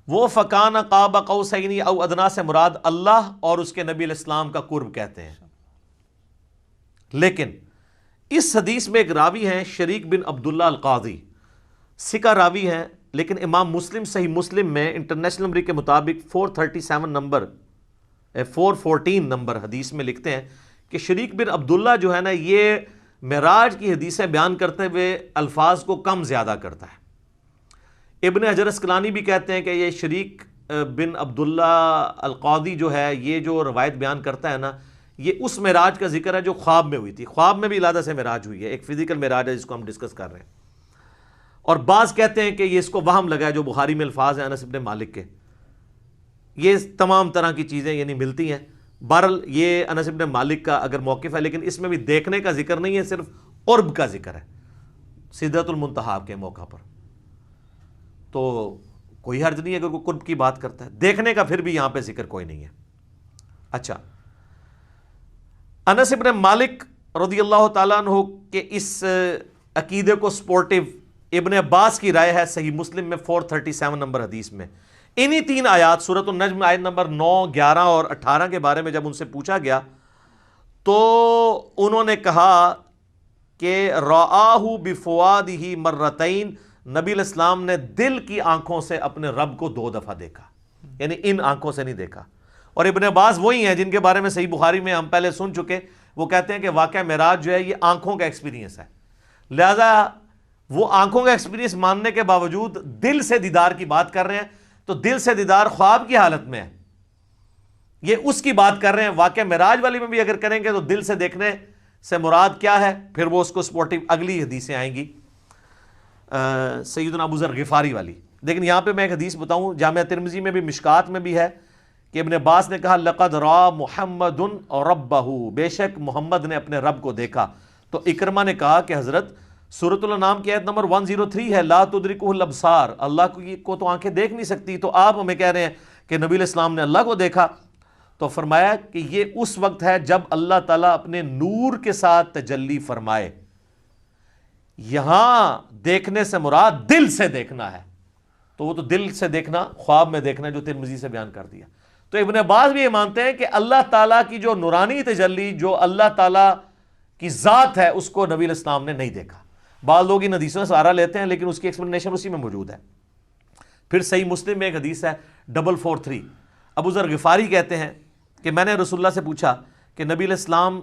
وہ فَكَانَ قَابَ قَوْسَيْنِ أَوْ أَدْنَىٰ سے مراد اللہ اور اس کے نبی علیہ السلام کا قرب کہتے ہیں۔ لیکن اس حدیث میں ایک راوی ہیں شریک بن عبداللہ القاضی، ثقہ راوی ہیں، لیکن امام مسلم صحیح مسلم میں انٹرنیشنل نمبر کے مطابق 414 نمبر حدیث میں لکھتے ہیں کہ شریک بن عبداللہ جو ہے نا، یہ معراج کی حدیثیں بیان کرتے ہوئے الفاظ کو کم زیادہ کرتا ہے۔ ابن حجر اسقلانی بھی کہتے ہیں کہ یہ شریک بن عبداللہ القاضی جو ہے، یہ جو روایت بیان کرتا ہے نا، یہ اس معراج کا ذکر ہے جو خواب میں ہوئی تھی۔ خواب میں بھی علیحدہ سے معراج ہوئی ہے، ایک فزیکل معراج ہے جس کو ہم ڈسکس کر رہے ہیں۔ اور بعض کہتے ہیں کہ یہ اس کو وہم لگا ہے جو بخاری میں الفاظ ہیں انس بن مالک کے. یہ تمام طرح کی چیزیں یعنی ملتی ہیں. بہرحال یہ انس بن مالک کا اگر موقف ہے، لیکن اس میں بھی دیکھنے کا ذکر نہیں ہے، صرف قرب کا ذکر ہے سدرۃ المنتہا کے موقع پر. تو کوئی حرج نہیں اگر کوئی قرب کی بات کرتا ہے، دیکھنے کا پھر بھی یہاں پہ ذکر کوئی نہیں ہے. اچھا، انس بن مالک رضی اللہ تعالیٰ عنہ کے اس عقیدے کو سپورٹیو ابن عباس کی رائے ہے صحیح مسلم میں 437 نمبر حدیث میں. انہی 3 آیات سورۃ النجم آیت نمبر 9، 11 اور 18 کے بارے میں جب ان سے پوچھا گیا تو انہوں نے کہا کہ رآہ بفؤادہ مرتین، نبی علیہ السلام نے دل کی آنکھوں سے اپنے رب کو 2 دفعہ دیکھا، یعنی ان آنکھوں سے نہیں دیکھا. اور ابن عباس وہی ہیں جن کے بارے میں صحیح بخاری میں ہم پہلے سن چکے. وہ کہتے ہیں کہ واقعہ معراج جو ہے یہ آنکھوں کا ایکسپیرینس ہے، لہذا وہ آنکھوں کا ایکسپیرینس ماننے کے باوجود دل سے دیدار کی بات کر رہے ہیں. تو دل سے دیدار خواب کی حالت میں ہے، یہ اس کی بات کر رہے ہیں. واقعہ معراج والی میں بھی اگر کریں گے تو دل سے دیکھنے سے مراد کیا ہے، پھر وہ اس کو سپورٹیو اگلی حدیثیں آئیں گی سیدنا ابو ذر غفاری والی. لیکن یہاں پہ میں ایک حدیث بتاؤں، جامعہ ترمذی میں بھی مشکات میں بھی ہے کہ ابن عباس نے کہا لقد را محمد ربہ، بے شک محمد نے اپنے رب کو دیکھا. تو اکرمہ نے کہا کہ حضرت سورۃ الانعام کی آیت نمبر 103 ہے لا تدرکہ الابصار، اللہ کو تو آنکھیں دیکھ نہیں سکتی، تو آپ ہمیں کہہ رہے ہیں کہ نبی علیہ السلام نے اللہ کو دیکھا. تو فرمایا کہ یہ اس وقت ہے جب اللہ تعالیٰ اپنے نور کے ساتھ تجلی فرمائے. یہاں دیکھنے سے مراد دل سے دیکھنا ہے، تو وہ تو دل سے دیکھنا خواب میں دیکھنا جو ترمذی سے بیان کر دیا. تو ابن عباس بھی یہ مانتے ہیں کہ اللہ تعالیٰ کی جو نورانی تجلی، جو اللہ تعالیٰ کی ذات ہے، اس کو نبی علیہ السلام نے نہیں دیکھا. بعض لوگ ان حدیثوں سے سہارا لیتے ہیں لیکن اس کی ایکسپلینیشن اسی میں موجود ہے. پھر صحیح مسلم میں ایک حدیث ہے 443. ابو ذر غفاری کہتے ہیں کہ میں نے رسول اللہ سے پوچھا کہ نبی علیہ السلام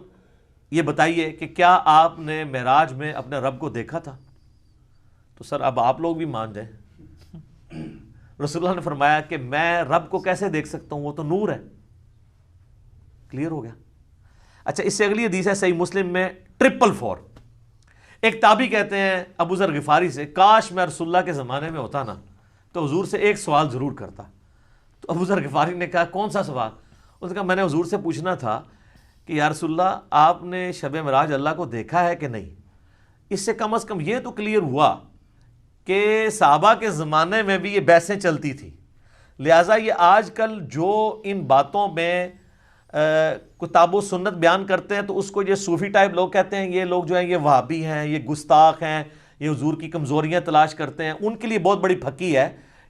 یہ بتائیے کہ کیا آپ نے معراج میں اپنے رب کو دیکھا تھا؟ تو سر اب آپ لوگ بھی مان جائیں. رسول اللہ نے فرمایا کہ میں رب کو کیسے دیکھ سکتا ہوں، وہ تو نور ہے. کلیئر ہو گیا. اچھا، اس سے اگلی حدیث ہے صحیح مسلم میں 444. ایک تابعی کہتے ہیں ابو ذر غفاری سے کاش میں رسول اللہ کے زمانے میں ہوتا نا تو حضور سے ایک سوال ضرور کرتا. تو ابو ذر غفاری نے کہا کون سا سوال؟ اس نے کہا میں نے حضور سے پوچھنا تھا کہ یا رسول اللہ آپ نے شب معراج اللہ کو دیکھا ہے کہ نہیں. اس سے کم از کم یہ تو کلیئر ہوا کہ صحابہ کے زمانے میں بھی یہ بحثیں چلتی تھی، لہٰذا یہ آج کل جو ان باتوں میں کتاب و سنت بیان کرتے ہیں تو اس کو یہ صوفی ٹائپ لوگ کہتے ہیں، یہ لوگ جو ہیں یہ وہابی ہیں، یہ گستاخ ہیں، یہ حضور کی کمزوریاں تلاش کرتے ہیں. ان کے لیے بہت بڑی پھکی ہے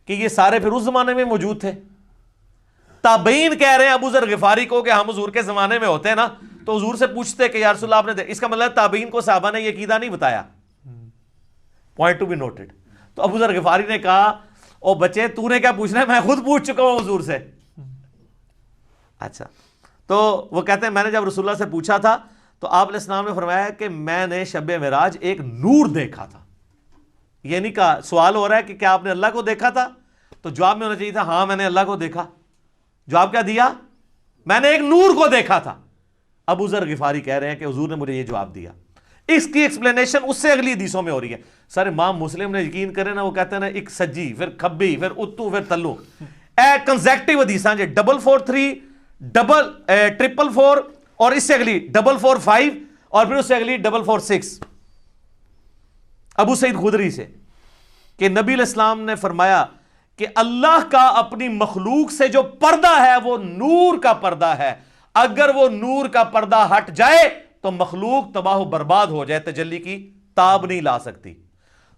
کہ یہ سارے پھر اس زمانے میں موجود تھے. تابعین کہہ رہے ہیں ابو ذر غفاری کو کہ ہم حضور کے زمانے میں ہوتے ہیں نا تو حضور سے پوچھتے کہ یا رسول اللہ آپ نے اس کا مطلب تابعین کو صحابہ نے یہ عقیدہ نہیں بتایا. Point to be noted. تو ابو ذر غفاری نے کہا او بچے تو نے کیا پوچھنا ہے، میں خود پوچھ چکا ہوں حضور سے. اچھا، تو وہ کہتے ہیں میں نے جب رسول اللہ سے پوچھا تھا تو آپ علیہ السلام نے فرمایا کہ میں نے شب معراج ایک نور دیکھا تھا. یہ نہیں کہا، سوال ہو رہا ہے کہ کیا آپ نے اللہ کو دیکھا تھا، تو جواب میں ہونا چاہیے تھا ہاں میں نے اللہ کو دیکھا. جواب کیا دیا؟ میں نے ایک نور کو دیکھا تھا. ابو ذر غفاری کہہ رہے ہیں کہ حضور نے مجھے یہ جواب دیا. اس کی ایکسپلینیشن اس سے اگلی حدیثوں میں ہو رہی ہے. سر امام مسلم نے یقین کرے نا، وہ کہتے ہیں نا ایک سجی پھر کھبی پھر اتو پھر تلو، کنزیکٹیو حدیثاں جی 443 444 اور اس سے اگلی 445 اور پھر اس سے اگلی 446 ابو سعید خدری سے کہ نبی علیہ السلام نے فرمایا کہ اللہ کا اپنی مخلوق سے جو پردہ ہے وہ نور کا پردہ ہے، اگر وہ نور کا پردہ ہٹ جائے تو مخلوق تباہ و برباد ہو جائے، تجلی کی تاب نہیں لا سکتی.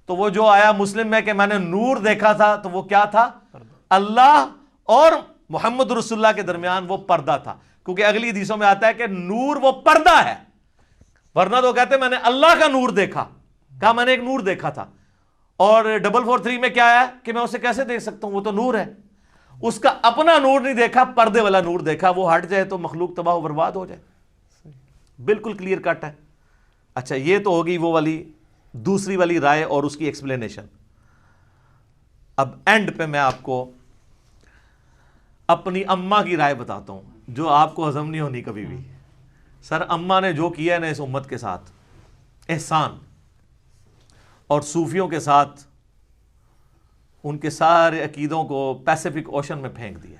تو وہ جو آیا مسلم میں کہ میں نے نور دیکھا تھا تو وہ کیا تھا؟ اللہ اور محمد رسول اللہ کے درمیان وہ پردہ تھا، کیونکہ اگلی حدیثوں میں آتا ہے کہ نور وہ پردہ ہے. ورنہ تو کہتے ہیں میں نے اللہ کا نور دیکھا، کہا میں نے ایک نور دیکھا تھا. اور 443 میں کیا ہے کہ میں اسے کیسے دیکھ سکتا ہوں، وہ تو نور ہے. اس کا اپنا نور نہیں دیکھا، پردے والا نور دیکھا، وہ ہٹ جائے تو مخلوق تباہ و برباد ہو جائے. بالکل کلیئر کٹ ہے. اچھا، یہ تو ہوگی وہ والی دوسری والی رائے اور اس کی ایکسپلینیشن. اب اینڈ پہ میں آپ کو اپنی اماں کی رائے بتاتا ہوں جو آپ کو ہضم نہیں ہونی کبھی بھی. سر اماں نے جو کیا ہے نا اس امت کے ساتھ احسان اور صوفیوں کے ساتھ ان کے سارے عقیدوں کو پیسیفک اوشن میں پھینک دیا.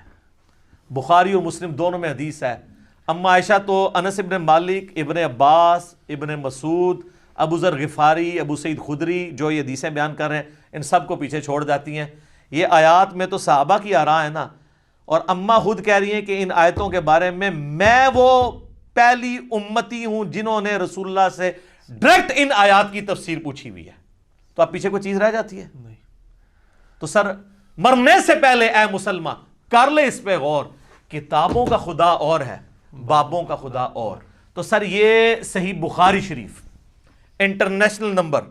بخاری اور مسلم دونوں میں حدیث ہے. اما عائشہ تو انس ابن مالک، ابن عباس، ابن مسعود، ابو ذر غفاری، ابو سعید خدری جو یہ حدیثیں بیان کر رہے ہیں ان سب کو پیچھے چھوڑ جاتی ہیں. یہ آیات میں تو صحابہ کی آراء ہے نا، اور اما خود کہہ رہی ہیں کہ ان آیتوں کے بارے میں وہ پہلی امتی ہوں جنہوں نے رسول اللہ سے ڈائریکٹ ان آیات کی تفسیر پوچھی ہوئی ہے. تو اب پیچھے کوئی چیز رہ جاتی ہے؟ نہیں. تو سر مرنے سے پہلے اے مسلمان کر لے اس پہ غور. کتابوں کا خدا اور ہے، بابوں کا خدا اور. تو سر یہ صحیح بخاری شریف انٹرنیشنل نمبر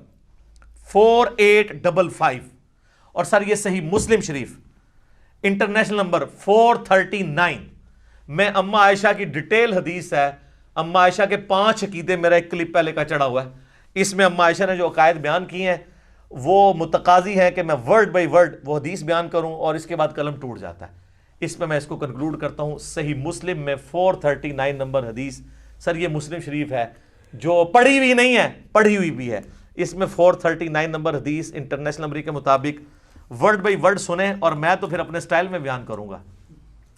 4855، اور سر یہ صحیح مسلم شریف انٹرنیشنل نمبر 439 میں اما عائشہ کی ڈیٹیل حدیث ہے. اما عائشہ کے 5 عقیدے، میرا ایک کلپ پہلے کا چڑھا ہوا ہے، اس میں اما عائشہ نے جو عقائد بیان کی ہیں وہ متقاضی ہے کہ میں ورڈ بائی ورڈ وہ حدیث بیان کروں، اور اس کے بعد قلم ٹوٹ جاتا ہے. اس میں اس کو کنکلوڈ کرتا ہوں. صحیح مسلم میں 439 نمبر حدیث. سر یہ مسلم شریف ہے جو پڑھی ہوئی نہیں ہے، پڑھی ہوئی بھی ہے. اس میں 439 نمبر حدیث انٹرنیشنل نمبر کے مطابق ورڈ بائی ورڈ سنیں، اور میں تو پھر اپنے سٹائل میں بیان کروں گا،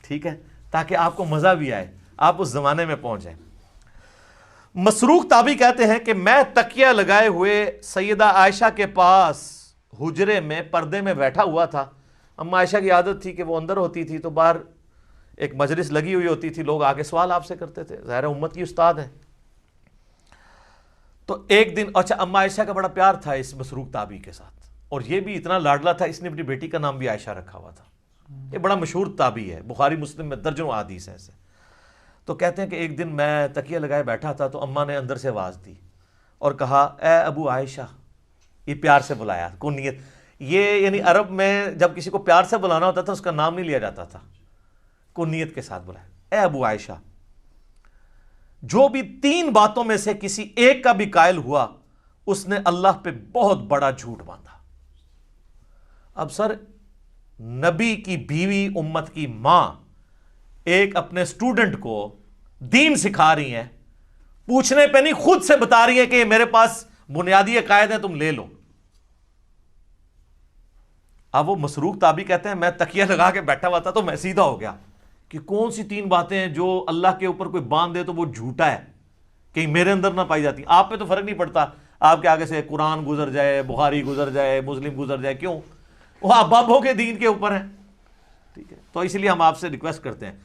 ٹھیک ہے، تاکہ آپ کو مزہ بھی آئے، آپ اس زمانے میں پہنچ جائیں. مسروق تابعی کہتے ہیں کہ میں تکیہ لگائے ہوئے سیدہ عائشہ کے پاس حجرے میں پردے میں بیٹھا ہوا تھا. اما عائشہ کی عادت تھی کہ وہ اندر ہوتی تھی تو باہر ایک مجلس لگی ہوئی ہوتی تھی، لوگ آگے سوال آپ سے کرتے تھے، ظاہر امت کی استاد ہیں. تو ایک دن، اچھا اما عائشہ کا بڑا پیار تھا اس مسروق تابعی کے ساتھ، اور یہ بھی اتنا لاڈلا تھا اس نے اپنی بیٹی کا نام بھی عائشہ رکھا ہوا تھا. یہ بڑا مشہور تابعی ہے، بخاری مسلم میں درجنوں احادیث ہیں ایسے. تو کہتے ہیں کہ ایک دن میں تکیہ لگائے بیٹھا تھا تو اماں نے اندر سے آواز دی اور کہا اے ابو عائشہ. یہ پیار سے بلایا، کنیت. یہ یعنی عرب میں جب کسی کو پیار سے بلانا ہوتا تھا اس کا نام نہیں لیا جاتا تھا، کنیت کے ساتھ بلایا. اے ابو عائشہ، جو بھی 3 باتوں میں سے کسی ایک کا بھی قائل ہوا اس نے اللہ پہ بہت بڑا جھوٹ باندھا. اب سر نبی کی بیوی، امت کی ماں، ایک اپنے سٹوڈنٹ کو دین سکھا رہی ہیں، پوچھنے پہ نہیں خود سے بتا رہی ہیں کہ میرے پاس بنیادی عقائد ہیں، تم لے لو. اب وہ مسروق تابعی کہتے ہیں میں تکیہ لگا کے بیٹھا ہوا تھا تو میں سیدھا ہو گیا کہ کون سی 3 باتیں ہیں جو اللہ کے اوپر کوئی باندھ دے تو وہ جھوٹا ہے، کہیں میرے اندر نہ پائی جاتی. آپ پہ تو فرق نہیں پڑتا، آپ کے آگے سے قرآن گزر جائے، بخاری گزر جائے، مسلم گزر جائے، کیوں؟ وہ آپ بابوں کے دین کے اوپر ہیں، ٹھیک ہے. تو اس لیے ہم آپ سے ریکویسٹ کرتے ہیں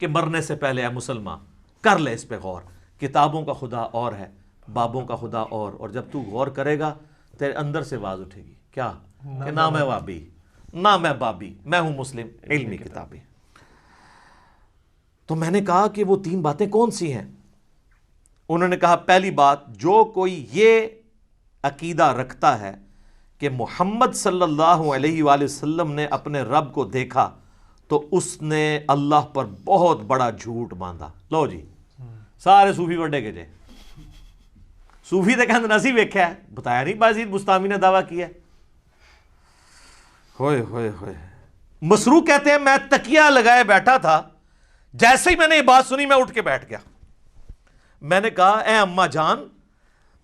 کہ مرنے سے پہلے اے مسلمان کر لے اس پہ غور. کتابوں کا خدا اور ہے، بابوں کا خدا اور جب تو غور کرے گا تیرے اندر سے آواز اٹھے گی، کیا کہ نہ میں وابی، نہ میں بابی، میں ہوں مسلم علمی کتابی. تو میں نے کہا کہ وہ 3 باتیں کون سی ہیں؟ انہوں نے کہا پہلی بات، جو کوئی یہ عقیدہ رکھتا ہے کہ محمد صلی اللہ علیہ وآلہ وسلم نے اپنے رب کو دیکھا تو اس نے اللہ پر بہت بڑا جھوٹ باندھا. لو جی سارے صوفی وڈے کے جے صوفی تے کہندے نسی ویکھیا ہے، بتایا نہیں بازید بستامی نے دعویٰ کیا ہے. ہوئے ہوئے ہوئے. مسروق کہتے ہیں میں تکیہ لگائے بیٹھا تھا، جیسے ہی میں نے یہ بات سنی میں اٹھ کے بیٹھ گیا. میں نے کہا اے اماں جان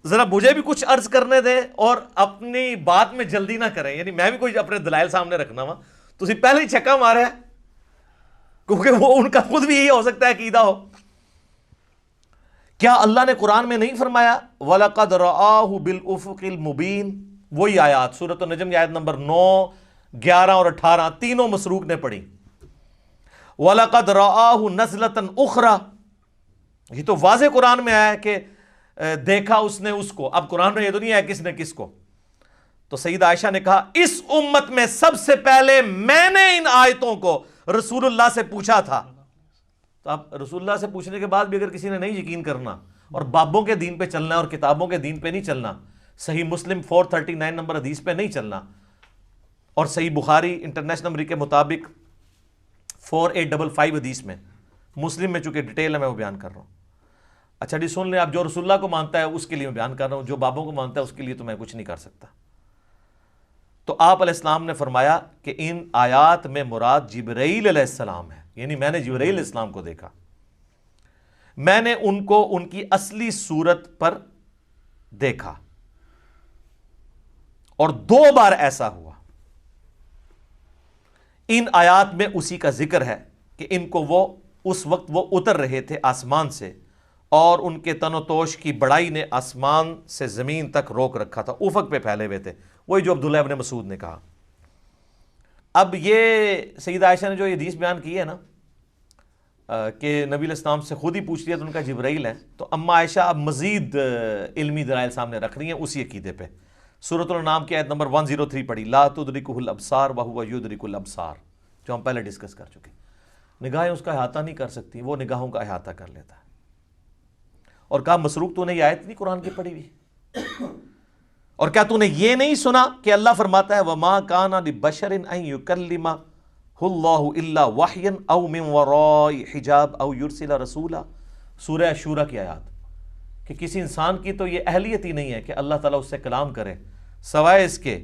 ذرا مجھے بھی کچھ عرض کرنے دیں اور اپنی بات میں جلدی نہ کریں، یعنی میں بھی کوئی اپنے دلائل سامنے رکھنا وا، تسی پہلے ہی چھکا مارے ہے، کیونکہ وہ ان کا خود بھی یہی ہو سکتا ہے عقیدہ ہو. کیا اللہ نے قرآن میں نہیں فرمایا وَلَقَدْ رَآهُ بِالْأُفُقِ الْمُبِينِ؟ وہی آیات سورۃ النجم کی آیت نمبر 9، 11 اور 18 تینوں مسروق نے پڑھی. وَلَقَدْ رَآهُ نَزْلَةً أُخْرَى، یہ تو واضح قرآن میں آیا ہے کہ دیکھا اس نے اس کو. اب قرآن میں یہ تو نہیں ہے کس نے کس کو. تو سیدہ عائشہ نے کہا اس امت میں سب سے پہلے میں نے ان آیتوں کو رسول اللہ سے پوچھا تھا. تو اب رسول اللہ سے پوچھنے کے بعد بھی اگر کسی نے نہیں یقین کرنا اور بابوں کے دین پہ چلنا اور کتابوں کے دین پہ نہیں چلنا، صحیح مسلم 439 نمبر حدیث پہ نہیں چلنا، اور صحیح بخاری انٹرنیشنل نمبر کے مطابق 4855 حدیث میں، مسلم میں چونکہ ڈیٹیل ہے میں وہ بیان کر رہا ہوں. اچھا جی سن لیں، آپ جو رسول اللہ کو مانتا ہے اس کے لیے میں بیان کر رہا ہوں، جو بابوں کو مانتا ہے اس کے لیے تو میں کچھ نہیں کر سکتا. تو آپ علیہ السلام نے فرمایا کہ ان آیات میں مراد جبرائیل علیہ السلام ہے، یعنی میں نے جبرائیل علیہ السلام کو دیکھا، میں نے ان کو ان کی اصلی صورت پر دیکھا اور 2 بار ایسا ہوا۔ ان آیات میں اسی کا ذکر ہے کہ ان کو وہ اس وقت وہ اتر رہے تھے آسمان سے، اور ان کے تن و توش کی بڑائی نے آسمان سے زمین تک روک رکھا تھا، افق پہ پھیلے ہوئے تھے، وہی جو عبداللہ ابن مسعود نے کہا۔ اب یہ سیدہ عائشہ نے جو یہ حدیث بیان کی ہے نا کہ نبی علیہ السلام سے خود ہی پوچھ لیا تو ان کا جبرائیل ہے، تو اما عائشہ اب مزید علمی دلائل سامنے رکھ رہی ہیں اسی عقیدے پہ۔ سورۃ الانعام کی آیت نمبر 103 پڑھی، لا تدرکہ الابصار وہو یدرک الابصار، جو ہم پہلے ڈسکس کر چکے۔ نگاہیں اس کا احاطہ نہیں کر سکتی، وہ نگاہوں کا احاطہ کر لیتا ہے۔ اور کہا مسروق تو نے یہ آیت نہیں قرآن کی پڑھی ہوئی؟ اور کیا تو نے یہ نہیں سنا کہ اللہ فرماتا ہے وَمَا كَانَ لِبَشَرٍ أَن يُكَلِّمَهُ اللَّهُ إِلَّا وَحْيًا أَوْ مِن وَرَاءِ حِجَابٍ أَوْ يُرْسِلَ رَسُولًا۔ سورہ شورى کی آیات کہ کسی انسان کی تو یہ اہلیت ہی نہیں ہے کہ اللہ تعالیٰ اس سے کلام کرے سوائے اس کے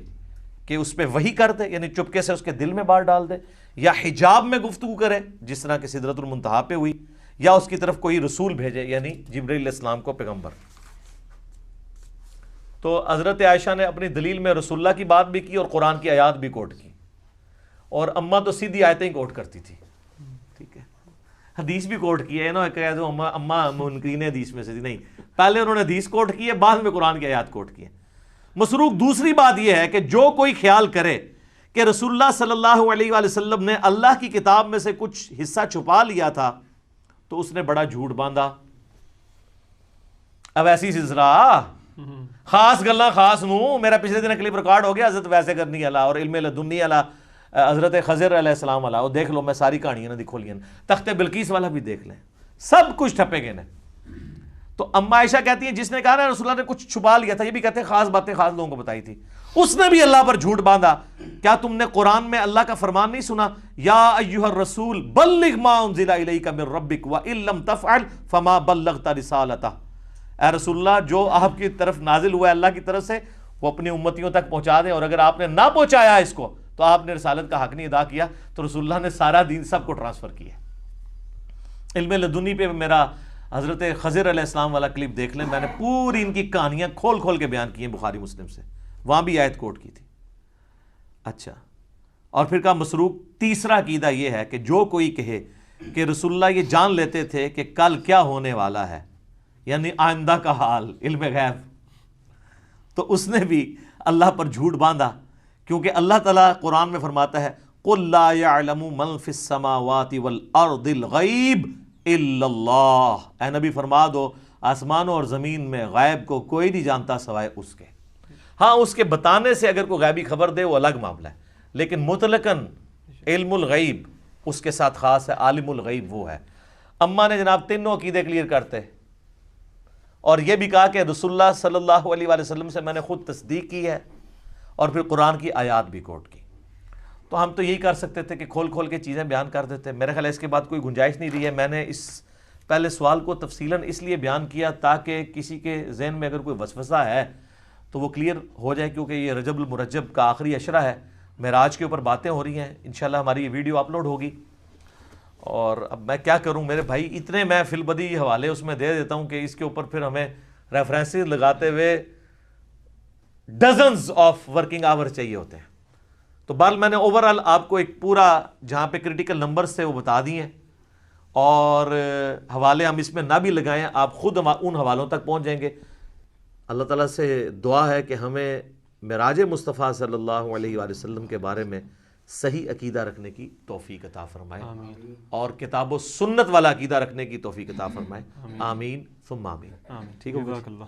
کہ اس پہ وحی کر دے، یعنی چپکے سے اس کے دل میں بات ڈال دے، یا حجاب میں گفتگو کرے جس طرح کہ سدرۃ المنتہا پہ ہوئی، یا اس کی طرف کوئی رسول بھیجے یعنی جبرائیل علیہ السلام کو پیغمبر۔ تو حضرت عائشہ نے اپنی دلیل میں رسول اللہ کی بات بھی کی اور قرآن کی آیات بھی کوٹ کی، اور اماں تو سیدھی آیتیں ہی کوٹ کرتی تھی، ٹھیک ہے، حدیث بھی کوٹ کی ہے نا، کہہ دو اماں منکرین حدیث میں سے تھی، نہیں، پہلے انہوں نے حدیث کوٹ کی ہے، بعد میں قرآن کی آیات کوٹ کی ہے۔ مسروق دوسری بات یہ ہے کہ جو کوئی خیال کرے کہ رسول اللہ صلی اللہ علیہ وآلہ وسلم نے اللہ کی کتاب میں سے کچھ حصہ چھپا لیا تھا تو اس نے بڑا جھوٹ باندھا۔ اب ایسی سلسلہ خاص گلاں خاص نو، میرا پچھلے دن کلپ ریکارڈ ہو گیا حضرت ویسے کرنی والا اور علم لدنی والا، حضرت خضر علیہ السلام والا، وہ دیکھ لو، میں ساری کہانیاں نہ دکھو لین، تخت بلقیس والا بھی دیکھ لیں، سب کچھ ٹھپے گئے نا۔ تو اما عائشہ کہتی ہیں جس نے کہا نا رسول اللہ نے کچھ چھپا لیا تھا، یہ بھی کہتے ہیں خاص باتیں خاص لوگوں کو بتائی تھی، اس نے بھی اللہ پر جھوٹ باندھا۔ کیا تم نے قرآن میں اللہ کا فرمان نہیں سنا، یا ایھا الرسول بلغ ما انزل الیک من ربک وان لم تفعل فما بلغت رسالتہ، اے رسول اللہ جو آپ کی طرف نازل ہوا ہے اللہ کی طرف سے وہ اپنی امتیوں تک پہنچا دیں، اور اگر آپ نے نہ پہنچایا اس کو تو آپ نے رسالت کا حق نہیں ادا کیا۔ تو رسول اللہ نے سارا دین سب کو ٹرانسفر کیا۔ علم لدنی پہ میرا حضرت خضر علیہ السلام والا کلپ دیکھ لیں، میں نے پوری ان کی کہانیاں کھول کھول کے بیان کی ہیں بخاری مسلم سے، وہاں بھی آیت کوٹ کی تھی۔ اچھا، اور پھر کہا مسروق تیسرا عقیدہ یہ ہے کہ جو کوئی کہے کہ رسول اللہ یہ جان لیتے تھے کہ کل کیا ہونے والا ہے، یعنی آئندہ کا حال، علم غیب، تو اس نے بھی اللہ پر جھوٹ باندھا، کیونکہ اللہ تعالیٰ قرآن میں فرماتا ہے قُلْ لَا يَعْلَمُ مَنْ فِي السَّمَاوَاتِ وَالْأَرْضِ الْغَيْبِ إِلَّا اللَّهُ، اے نبی فرما دو آسمانوں اور زمین میں غیب کو کوئی نہیں جانتا سوائے اس کے۔ ہاں اس کے بتانے سے اگر کوئی غیبی خبر دے وہ الگ معاملہ ہے، لیکن مطلقاً علم الغیب اس کے ساتھ خاص ہے، عالم الغیب وہ ہے۔ اماں نے جناب تینوں عقیدے کلیئر کرتے، اور یہ بھی کہا کہ رسول اللہ صلی اللہ علیہ وآلہ وسلم سے میں نے خود تصدیق کی ہے، اور پھر قرآن کی آیات بھی کوٹ کی۔ تو ہم تو یہی کر سکتے تھے کہ کھول کھول کے چیزیں بیان کر دیتے، میرے خیال ہے اس کے بعد کوئی گنجائش نہیں رہی ہے۔ میں نے اس پہلے سوال کو تفصیلاً اس لیے بیان کیا تاکہ کسی کے ذہن میں اگر کوئی وسوسہ ہے تو وہ کلیئر ہو جائے، کیونکہ یہ رجب المرجب کا آخری عشرہ ہے، معراج کے اوپر باتیں ہو رہی ہیں، انشاءاللہ ہماری یہ ویڈیو اپلوڈ ہوگی۔ اور اب میں کیا کروں میرے بھائی، اتنے میں فی البدی حوالے اس میں دے دیتا ہوں کہ اس کے اوپر پھر ہمیں ریفرنسز لگاتے ہوئے ڈزنز آف ورکنگ آور چاہیے ہوتے ہیں۔ تو بہرحال میں نے اوورآل آپ کو ایک پورا جہاں پہ کریٹیکل نمبرز تھے وہ بتا دیے ہیں، اور حوالے ہم اس میں نہ بھی لگائیں، آپ خود ان حوالوں تک پہنچ جائیں گے۔ اللہ تعالیٰ سے دعا ہے کہ ہمیں معراج مصطفیٰ صلی اللہ علیہ وآلہ وسلم کے بارے میں صحیح عقیدہ رکھنے کی توفیق عطا فرمائے، اور کتاب و سنت والا عقیدہ رکھنے کی توفیق عطا فرمائے، آمین ثم آمین۔ ٹھیک ہوگا؟